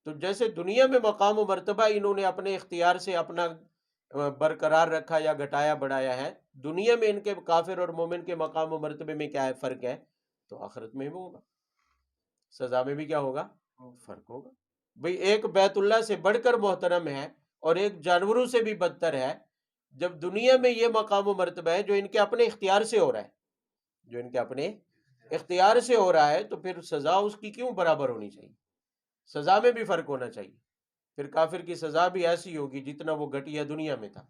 [SPEAKER 1] تو جیسے دنیا میں مقام و مرتبہ انہوں نے اپنے اختیار سے اپنا برقرار رکھا یا گھٹایا بڑھایا ہے، دنیا میں ان کے کافر اور مومن کے مقام و مرتبے میں کیا ہے؟ فرق ہے. تو آخرت میں بھی ہوگا، سزا میں بھی کیا ہوگا؟ فرق ہوگا. بھئی ایک بیت اللہ سے بڑھ کر محترم ہے اور ایک جانوروں سے بھی بدتر ہے. جب دنیا میں یہ مقام و مرتبہ ہے جو ان کے اپنے اختیار سے ہو رہا ہے، جو ان کے اپنے اختیار سے ہو رہا ہے، تو پھر سزا اس کی کیوں برابر ہونی چاہیے؟ سزا میں بھی فرق ہونا چاہیے. پھر کافر کی سزا بھی ایسی ہوگی جتنا وہ گھٹیا دنیا میں تھا.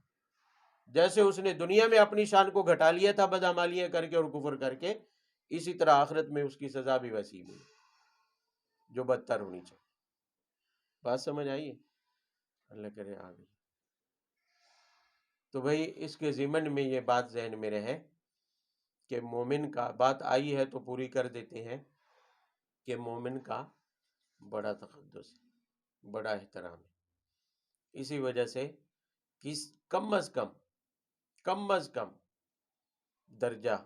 [SPEAKER 1] جیسے اس نے دنیا میں اپنی شان کو گھٹا لیا تھا بدعمالیاں کر کے اور کفر کر کے، اسی طرح آخرت میں اس کی سزا بھی ویسی ہوئی جو بدتر ہونی چاہیے. بات سمجھ آئیے؟ اللہ کرے آگے. تو بھائی اس کے ضمن میں یہ بات ذہن میں رہے کہ مومن کا بات آئی ہے تو پوری کر دیتے ہیں کہ مومن کا بڑا تقدس ہے، بڑا احترام ہے۔ اسی وجہ سے کم از کم درجہ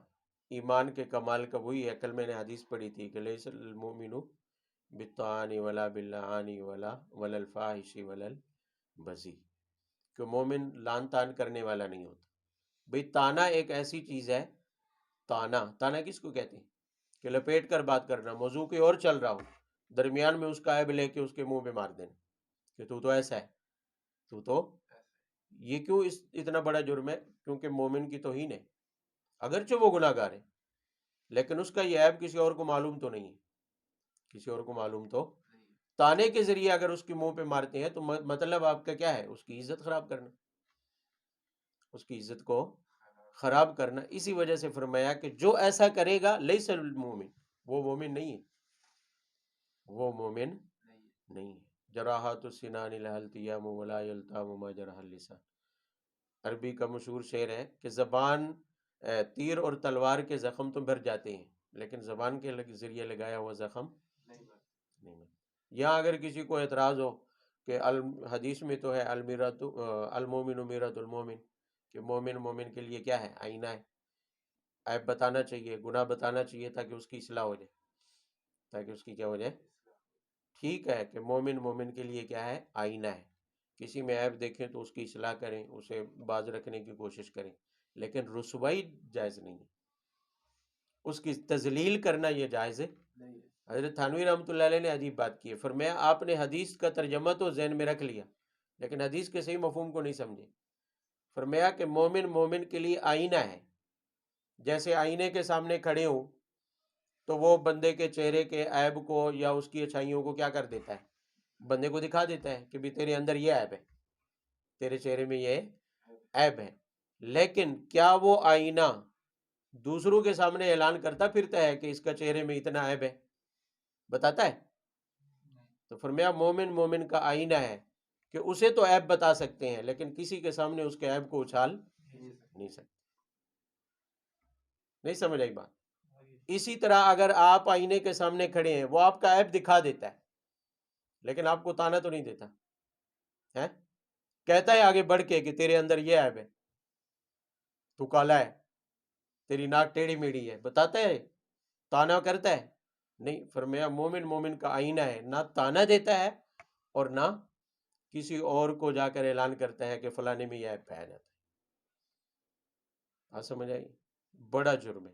[SPEAKER 1] ایمان کے کمال کا وہی ہے۔ کل میں نے حدیث پڑھی تھی کہ لیس المؤمن بالطعان ولا باللعان ولا الفاحش ولا البذیء، کہ مومن لعن طعن کرنے والا نہیں ہوتا۔ بھئی تانا ایک ایسی چیز ہے، تانا کس کو کہتے ہیں؟ کہ لپیٹ کر بات کرنا، موضوع کوئی اور چل رہا ہو، درمیان میں اس کا عیب لے کے اس کے منہ پہ مار دینا کہ تو ایسا ہے، تو یہ کیوں اتنا بڑا جرم ہے؟ کیونکہ مومن کی توہین ہے، اگرچہ وہ گناہ گار ہے لیکن اس کا یہ عیب کسی اور کو معلوم تو نہیں ہے، کسی اور کو معلوم تو تانے کے ذریعے اگر اس کے منہ پہ مارتے ہیں تو مطلب آپ کا کیا ہے؟ اس کی عزت خراب کرنا، اس کی عزت کو خراب کرنا۔ اسی وجہ سے فرمایا کہ جو ایسا کرے گا لیس المومن، وہ مومن نہیں ہے، وہ مومن نہیں ہے۔ جراحات السنان لها التیام ولا یلتام ما جرح اللسان، عربی کا مشہور شعر ہے کہ زبان تیر اور تلوار کے زخم تو بھر جاتے ہیں لیکن زبان کے ذریعے لگایا ہوا زخم نہیں بھرتا۔ یہاں اگر کسی کو اعتراض ہو کہ حدیث میں تو ہے المومن میرۃ المومن، کہ مومن کے لیے کیا ہے؟ آئینہ ہے، عیب بتانا چاہیے، گناہ بتانا چاہیے تاکہ اس کی اصلاح ہو جائے، تاکہ اس کی کیا ہو جائے؟ ٹھیک ہے کہ مومن کے لیے کیا ہے؟ آئینہ ہے، کسی میں عیب دیکھیں تو اس کی اصلاح کریں، اسے باز رکھنے کی کوشش کریں، لیکن رسوائی جائز نہیں ہے، اس کی تذلیل کرنا یہ جائز نہیں ہے۔ حضرت تھانوی رحمۃ اللہ علیہ نے عجیب بات کی ہے، فرمایا آپ نے حدیث کا ترجمہ تو ذہن میں رکھ لیا لیکن حدیث کے صحیح مفہوم کو نہیں سمجھے۔ فرمایا کہ مومن کے لیے آئینہ ہے، جیسے آئینے کے سامنے کھڑے ہوں تو وہ بندے کے چہرے کے عیب کو یا اس کی اچھائیوں کو کیا کر دیتا ہے؟ بندے کو دکھا دیتا ہے کہ بھی تیرے اندر یہ عیب ہے، تیرے چہرے میں یہ عیب ہے۔ لیکن کیا وہ آئینہ دوسروں کے سامنے اعلان کرتا پھرتا ہے کہ اس کا چہرے میں اتنا عیب ہے؟ بتاتا ہے؟ تو فرمایا مومن کا آئینہ ہے کہ اسے تو عیب بتا سکتے ہیں لیکن کسی کے سامنے اس کے عیب کو اچھال نہیں سکتے۔ نہیں سمجھ آئی بات؟ اسی طرح اگر آپ آئینے کے سامنے کھڑے ہیں، وہ آپ کا عیب دکھا دیتا ہے لیکن آپ کو تانا تو نہیں دیتا ہے، کہتا ہے آگے بڑھ کے کہ تیرے اندر یہ عیب ہے، تو کالا ہے، تیری ناک ٹیڑھی میڑھی ہے، بتاتا ہے؟ تانا کرتا ہے؟ نہیں۔ فرمایا مومن کا آئینہ ہے، نہ تانا دیتا ہے اور نہ کسی اور کو جا کر اعلان کرتا ہے کہ فلانے میں یہ عیب پایا جاتا ہے۔ سمجھ آئی؟ بڑا جرم ہے،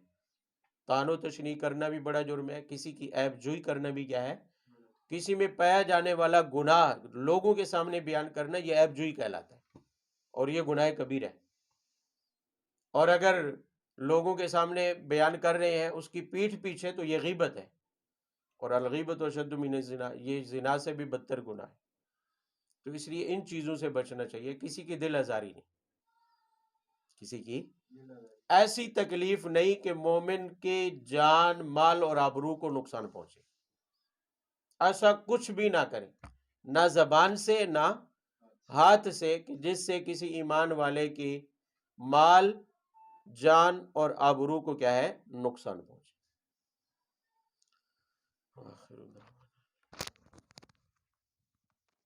[SPEAKER 1] تانو تشنیع کرنا بھی بڑا جرم ہے، کسی کی عیب جوئی کرنا بھی کیا ہے؟ کسی میں پایا جانے والا گناہ لوگوں کے سامنے بیان کرنا یہ عیب جوئی کہلاتا ہے اور یہ گناہ کبیرہ ہے۔ اور اگر لوگوں کے سامنے بیان کر رہے ہیں اس کی پیٹھ پیچھے تو یہ غیبت ہے، اور الغیبت اشد من الزنا، یہ زنا سے بھی بدتر گناہ ہے۔ تو اس لیے ان چیزوں سے بچنا چاہیے، کسی کی دل آزاری نہیں، کسی کی ایسی تکلیف نہیں کہ مومن کے جان مال اور آبرو کو نقصان پہنچے، ایسا کچھ بھی نہ کریں، نہ زبان سے نہ ہاتھ سے، کہ جس سے کسی ایمان والے کی مال جان اور آبرو کو کیا ہے؟ نقصان پہنچے۔